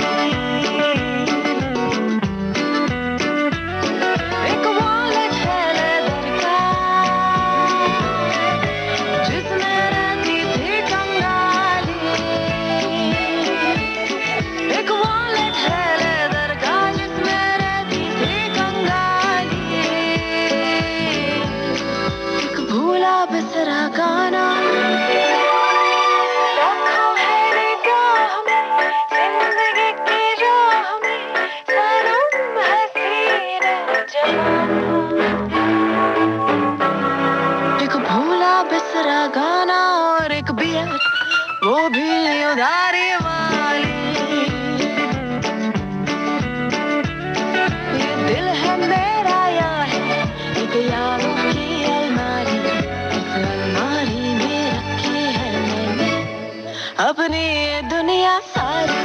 वो भी उधारी वाली। ये दिल है मेरा या है एक यादों की अलमारी, इस अलमारी में रखी है मैंने अपनी ये दुनिया सारी।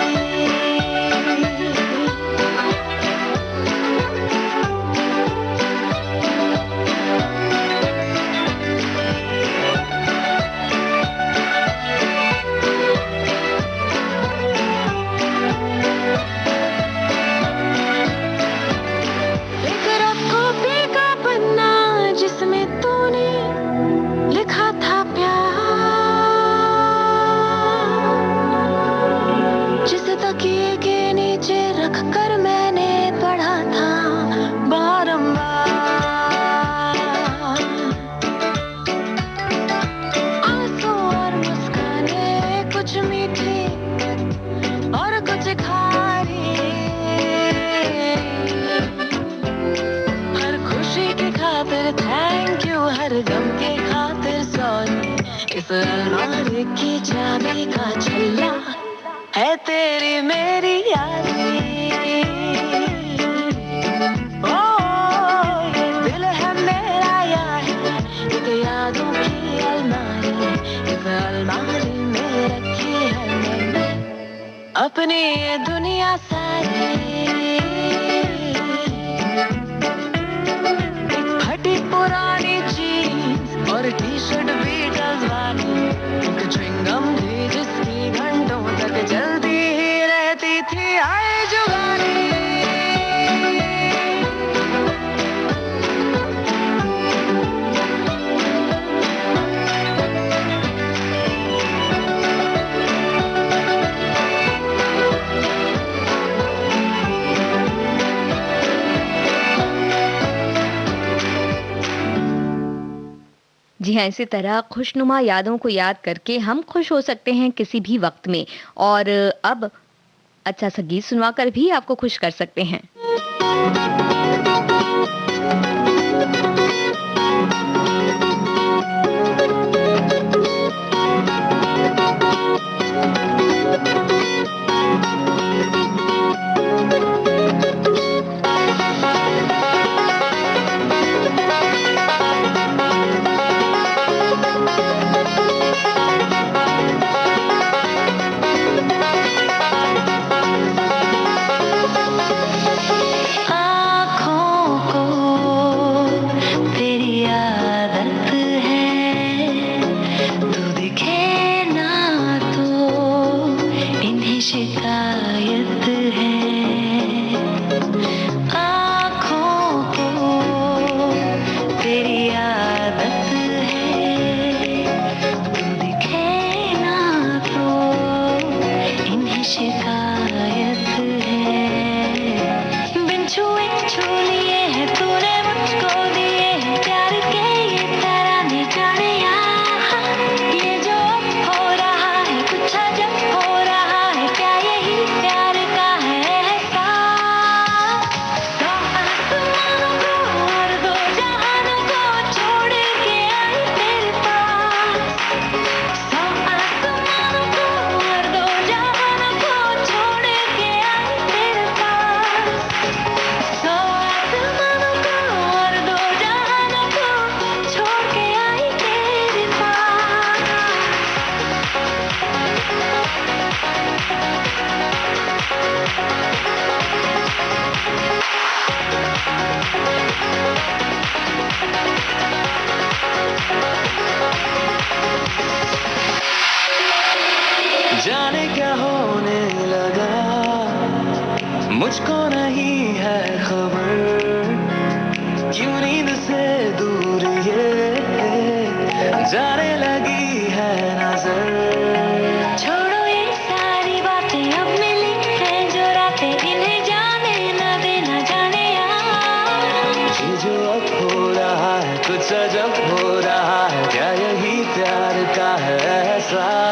गम के खातिर सॉरी, इस अलमारी की चाबी का छल्ला है तेरी मेरी यारी। ओ ये दिल है मेरा यार, एक यादों की अलमारी, इस अलमारी में रखी है मैंने अपनी ये दुनिया सारी। एक फटी पुरानी जीन्स और टी शर्ट बीटल्स वाली, एक च्युइंगम थी जिसकी घंटों तक जलती ही रहती थी आए जुगारी। जी हाँ, इसी तरह खुशनुमा यादों को याद करके हम खुश हो सकते हैं किसी भी वक्त में, और अब अच्छा सा गीत सुनवाकर भी आपको खुश कर सकते हैं। जाने क्या होने लगा मुझको नहीं है खबर, क्यों नींद से दूर ये जाने लगी है नजर। छोड़ो ये सारी बातें, अब मिली हैं जो रातें, इन्हें जाने न देना जाने यार। ये जो अब हो रहा है कुछ अजब हो रहा है, क्या यही प्यार का है एहसास।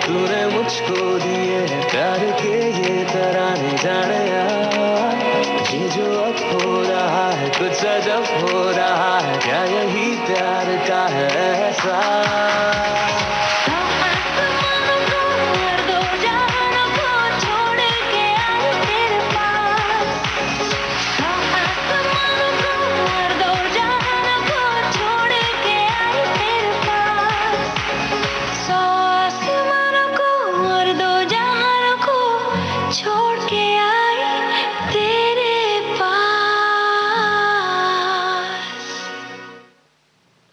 तूने मुझको दिए प्यार के ये तराने जाने यार। ये जो अब हो रहा है कुछ अजब हो रहा है, क्या यही प्यार का है एहसास।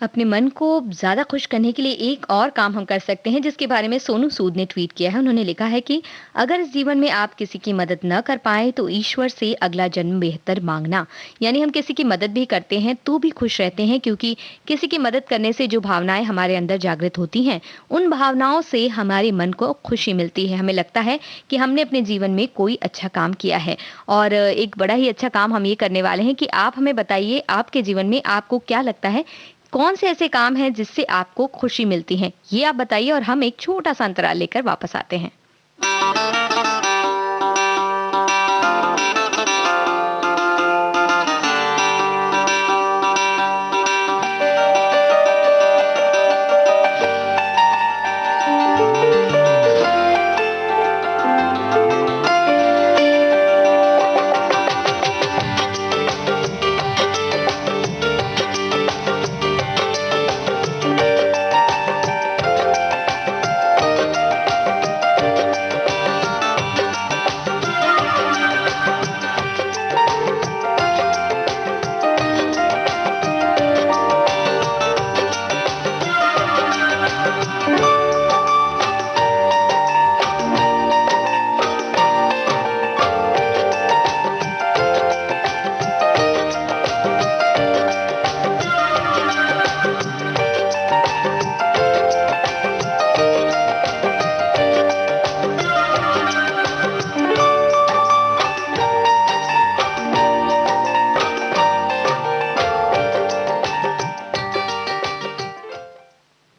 अपने मन को ज़्यादा खुश करने के लिए एक और काम हम कर सकते हैं जिसके बारे में सोनू सूद ने ट्वीट किया है। उन्होंने लिखा है कि अगर इस जीवन में आप किसी की मदद न कर पाए तो ईश्वर से अगला जन्म बेहतर मांगना। यानी हम किसी की मदद भी करते हैं तो भी खुश रहते हैं, क्योंकि किसी की मदद करने से जो भावनाएं हमारे अंदर जागृत होती हैं उन भावनाओं से हमारे मन को खुशी मिलती है। हमें लगता है कि हमने अपने जीवन में कोई अच्छा काम किया है। और एक बड़ा ही अच्छा काम हम ये करने वाले हैं कि आप हमें बताइए आपके जीवन में आपको क्या लगता है, कौन से ऐसे काम हैं जिससे आपको खुशी मिलती है, ये आप बताइए और हम एक छोटा सा अंतराल लेकर वापस आते हैं।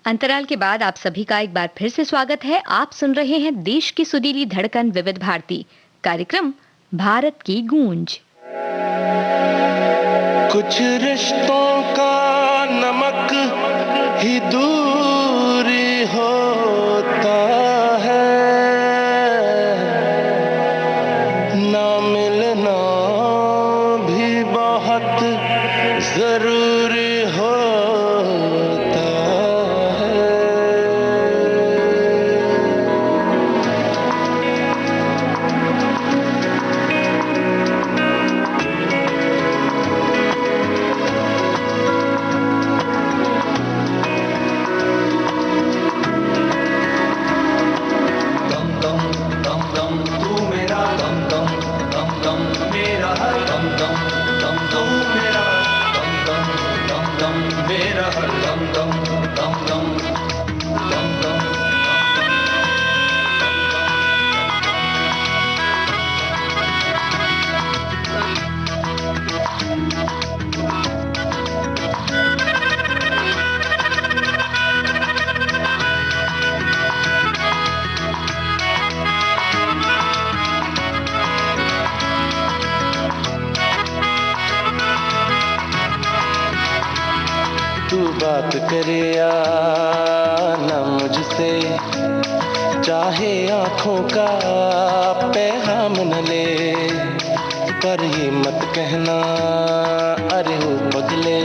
अंतराल के बाद आप सभी का एक बार फिर से स्वागत है। आप सुन रहे हैं देश की सुरीली धड़कन विविध भारती, कार्यक्रम भारत की गूंज। कुछ रिश्तों का नमक ही दूरी होता है, ना मिलना भी बहुत जरूरी होता है। तू बात करे या ना मुझसे, चाहे आंखों का पैगाम न ले, पर ये मत कहना अरे हो पगले,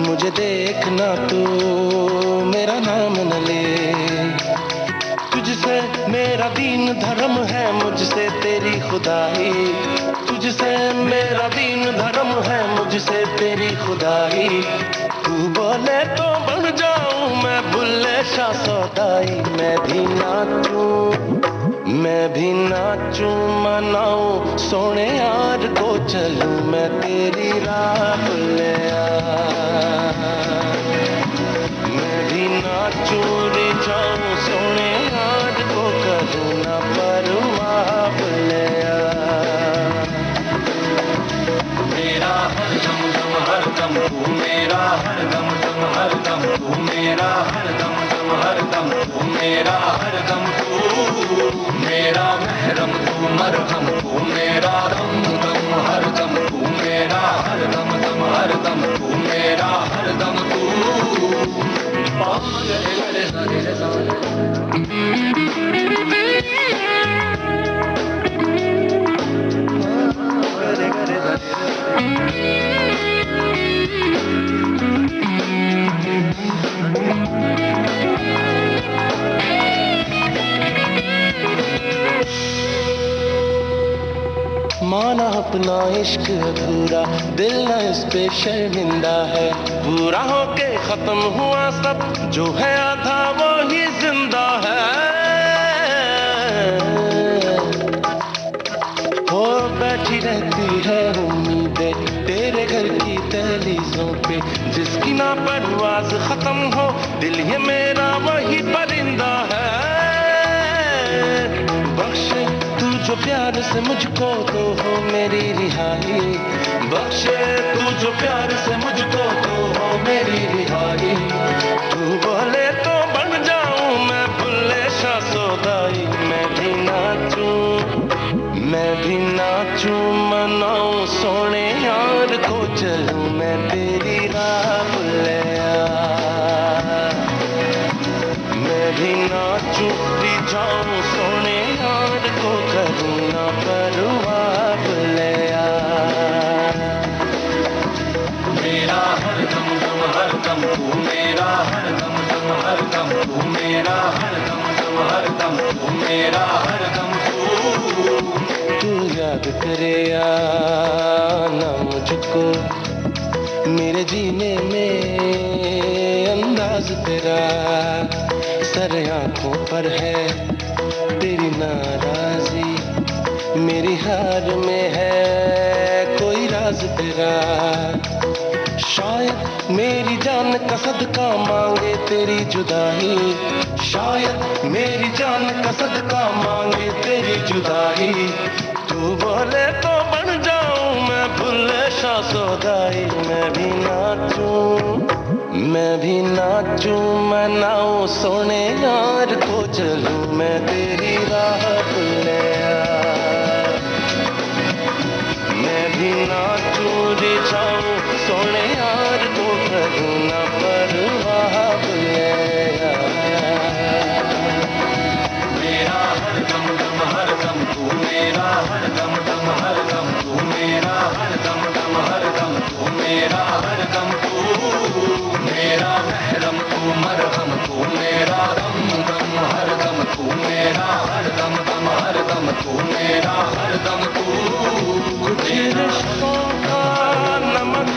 मुझे देखना तू मेरा नाम न ले। तुझसे मेरा दीन धर्म है, मुझसे तेरी खुदाई, तुझसे मेरा दीन धर्म है, मुझसे तेरी खुदाई। तू बोले तो बन जाऊं मैं बुल्ले शाह सौदाई, मैं भी नाचूं मनाऊं सोने यार को चलूं मैं तेरी राह ले आ। मैं भी नाचूं रे जाऊं सोने यार को करूं ना परवाह ले आ। मेरा हर दम दम हर दम तू मेरा हर दम दम हर दम तू मेरा हर दम दम हर दम तू मेरा हर दम तू मेरा महरम तू मरहम तू मेरा दम दम हर दम तू मेरा हर दम दम हर दम तू मेरा हर दम तू पागल गरे सारे रे इश्क अधूरा, दिल ना इस पे शर्मिंदा है। पूरा होके खत्म हुआ सब, जो है आधा वो ही जिंदा है। हो बैठी रहती है उम्मीदें तेरे घर की दहलीजों पे, जिसकी ना परवाज खत्म हो, दिल ये मेरा वही परिंदा है। बख्शे तू जो प्यार से मुझको, तो हो मेरी रिहाई। बख्शे तू जो प्यार से मुझको, तो हो मेरी रिहाई। तू बोले तो बन जाऊं मैं बुल्ले शाह सौदाई। मैं भी नाचूं मनाऊं सोने यार को, चलूं मैं तेरी राह बुल्लिया। मैं भी नाचूं रिझाऊं सोने यार को, करूं ना परवाह बुल्लिया। मेरा हर दम दम हर दम तू, मेरा हर दम दम हर दम तू, मेरा हर दम दम हर दम तू, मेरा हर दम तू। तू याद करे या ना मुझको, मेरे जीने में अंदाज तेरा। सर आंखों पर है तेरी नाराजी, मेरी हार में है कोई राज तेरा। शायद मेरी जान का सदका मांगे तेरी जुदाई, शायद मेरी जान का सदका मांगे तेरी जुदाई। तू बोले तो बन जाऊं मैं बुल्ले शाह सौदाई। मैं भी नाचूं मनाऊं सोने यार को, चलूं मैं तेरी राह बुल्लिया। मैं भी नाचूं रिझाऊं सोने यार को, करूं ना परवाह बुल्लिया। मेरा हर दम दम हर दम तू, मेरा हर दम दम हर दम तू, मेरा हर दम दम हर दम तू, मेरा हर दम तू। मेरा महरम तू मरहम तू, मेरा दम दम हर दम तू, मेरा हर दम दम हर दम तू, मेरा हर दम तू। कुछ रिश्तों का नमक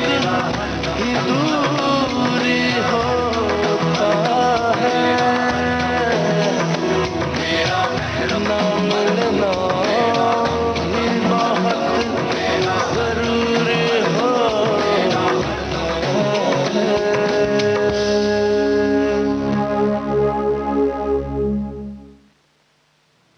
ही दूरी होता है, मेरा महरम ना मिलना भी बहुत जरूरी होता है।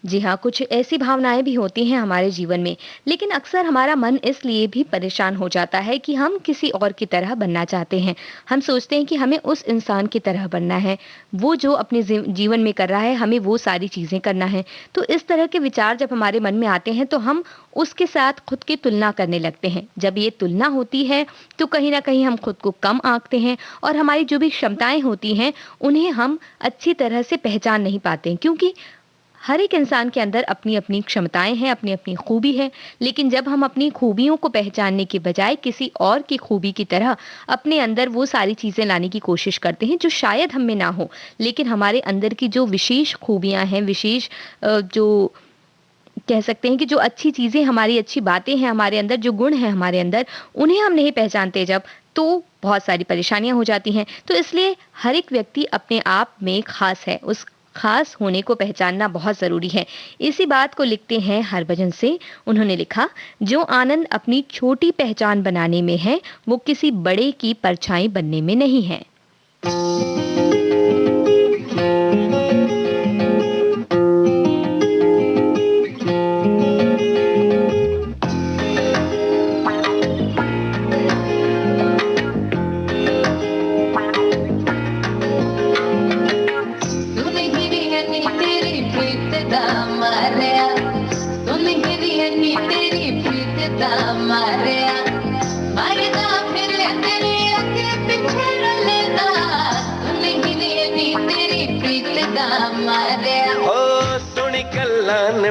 जी हाँ, कुछ ऐसी भावनाएं भी होती हैं हमारे जीवन में, लेकिन अक्सर हमारा मन इसलिए भी परेशान हो जाता है कि हम किसी और की तरह बनना चाहते हैं। हम सोचते हैं कि हमें उस इंसान की तरह बनना है, वो जो अपने जीवन में कर रहा है हमें वो सारी चीज़ें करना है। तो इस तरह के विचार जब हमारे मन में आते हैं तो हम उसके साथ खुद की तुलना करने लगते हैं। जब ये तुलना होती है तो कहीं ना कहीं हम खुद को कम आंकते हैं और हमारी जो भी क्षमताएं होती हैं उन्हें हम अच्छी तरह से पहचान नहीं पाते हैं, क्योंकि हर एक इंसान के अंदर अपनी-अपनी क्षमताएं हैं, अपनी-अपनी खूबी है। लेकिन जब हम अपनी खूबियों को पहचानने के बजाय किसी और की खूबी की तरह अपने अंदर वो सारी चीज़ें लाने की कोशिश करते हैं जो शायद हम में ना हो, लेकिन हमारे अंदर की जो विशेष खूबियाँ हैं, विशेष जो कह सकते हैं कि जो अच्छी चीज़ें, हमारी अच्छी बातें हैं हमारे अंदर, जो गुण हैं हमारे अंदर, उन्हें हम नहीं पहचानते जब, तो बहुत सारी परेशानियाँ हो जाती हैं। तो इसलिए हर एक व्यक्ति अपने आप में ख़ास है, उस खास होने को पहचानना बहुत ज़रूरी है। इसी बात को लिखते हैं हरभजन से। उन्होंने लिखा, जो आनंद अपनी छोटी पहचान बनाने में है, वो किसी बड़े की परछाई बनने में नहीं है।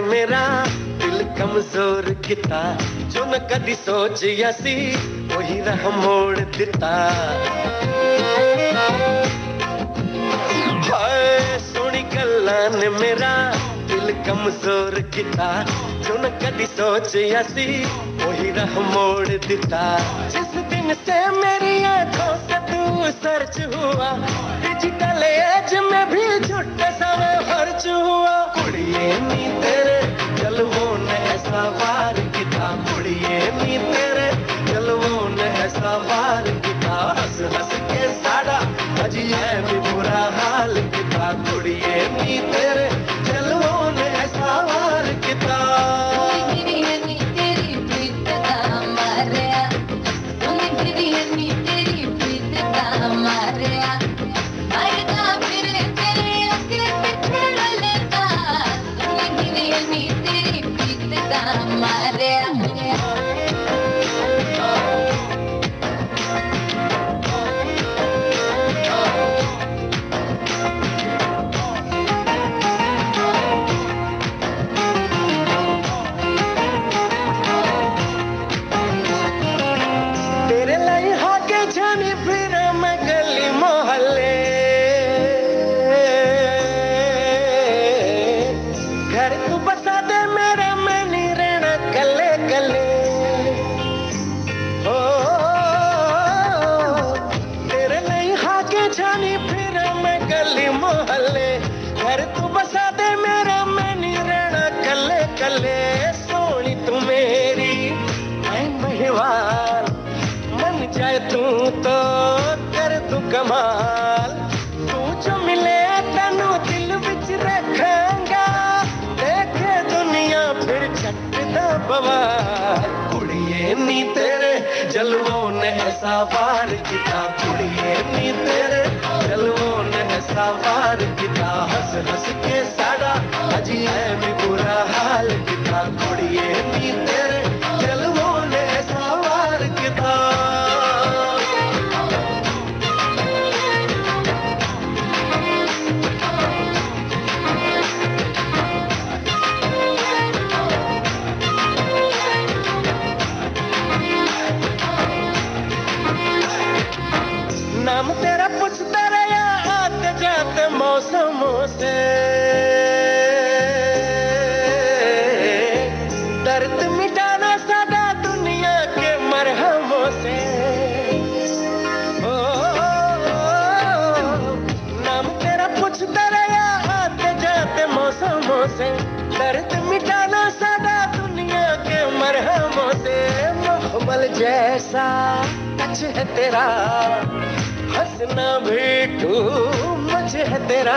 मेरा दिल कमजोर किता, जो न कदी सोच यासी वही राह मोड़ दिता। हाय सोनी गल्लां ने मेरा दिल कमजोर किता, जो न कदी सोच असी वही राह मोड़ दिता जिस दिन से मेरी आंखों से तू सर्च हुआ डिजिटल एज में भी झूठे समय खर्च हुआ कुड़िए नी तेरे जलवों ने ऐसा वार किया कुड़िए नी तेरे जलवों ने ऐसा वार किया हंस हंस के साड़ा अजी है भी बुरा हाल किया कुड़िए नी तेरे जलवों ने ऐसा वार किया तू तो कर तू कमाल तू जो मिले तेनू दिल विच रखांगा देखे दुनिया फिर छटदा बवाल कुड़िए नी तेरे जलवों ने ऐसा वार किया कुड़िए नी तेरे जलवों ने ऐसा वार किया हंस हंस के साड़ा अजी है भी बुरा हाल किया कुड़िए नी तेरे जलवों ने ऐसा वार किया नाम तेरा पूछता रहा आते जाते मौसमों से दर्द मिटाना सादा दुनिया के मरहमों से नाम तेरा पूछता रहा आते जाते मौसमों से दर्द मिटाना सादा दुनिया के मरहमों से मोहम्मद जैसा टच है तेरा हंसना भी तू मुझे है तेरा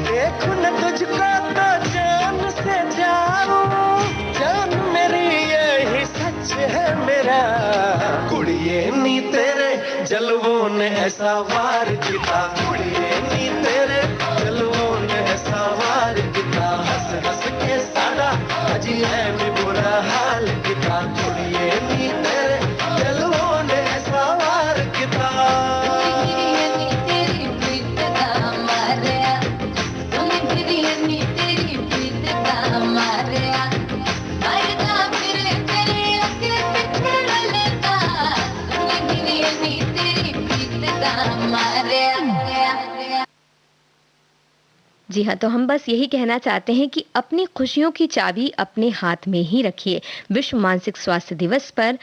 देखो न तुझको तो जान से जाऊं जान मेरी यही सच है मेरा कुड़िए नी तेरे जलवों ने ऐसा वार किया कुड़िए नी तेरे जलवों ने ऐसा वार किया हंस हंस के साड़ा अजी है भी बुरा हाल किया कुड़िए नी तेरे जलवों ने ऐसा वार किया जी हाँ, तो हम बस यही कहना चाहते हैं कि अपनी खुशियों की चाबी अपने हाथ में ही रखिए। विश्व मानसिक स्वास्थ्य दिवस पर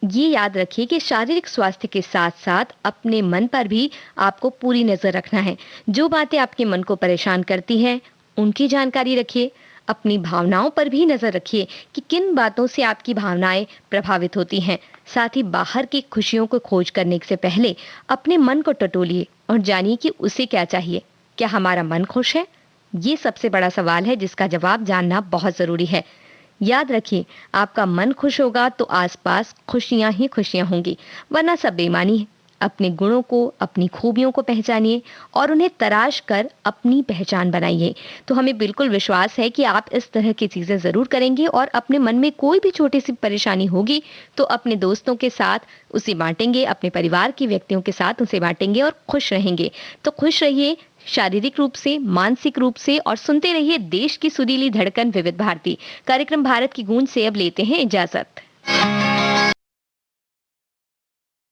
ये याद रखिए कि शारीरिक स्वास्थ्य के साथ साथ अपने मन पर भी आपको पूरी नजर रखना है। जो बातें आपके मन को परेशान करती हैं उनकी जानकारी रखिए। अपनी भावनाओं पर भी नजर रखिए कि किन बातों से आपकी भावनाएं प्रभावित होती हैं। साथ ही बाहर की खुशियों को खोज करने से पहले अपने मन को टटोलिए और जानिए कि उसे क्या चाहिए। क्या हमारा मन खुश है? ये सबसे बड़ा सवाल है जिसका जवाब जानना बहुत जरूरी है। याद रखिए, आपका मन खुश होगा तो आसपास खुशियां ही खुशियां होंगी, वरना सब बेईमानी है। अपने गुणों को, अपनी खूबियों को पहचानिए और उन्हें तराश कर अपनी पहचान बनाइए। तो हमें बिल्कुल विश्वास है कि आप इस तरह की चीजें जरूर करेंगे और अपने मन में कोई भी छोटी सी परेशानी होगी तो अपने दोस्तों के साथ उसे बांटेंगे, अपने परिवार के व्यक्तियों के साथ उसे बांटेंगे और खुश रहेंगे। तो खुश रहिए, शारीरिक रूप से, मानसिक रूप से, और सुनते रहिए देश की सुरीली धड़कन विविध भारती। कार्यक्रम भारत की गूंज से अब लेते हैं इजाजत।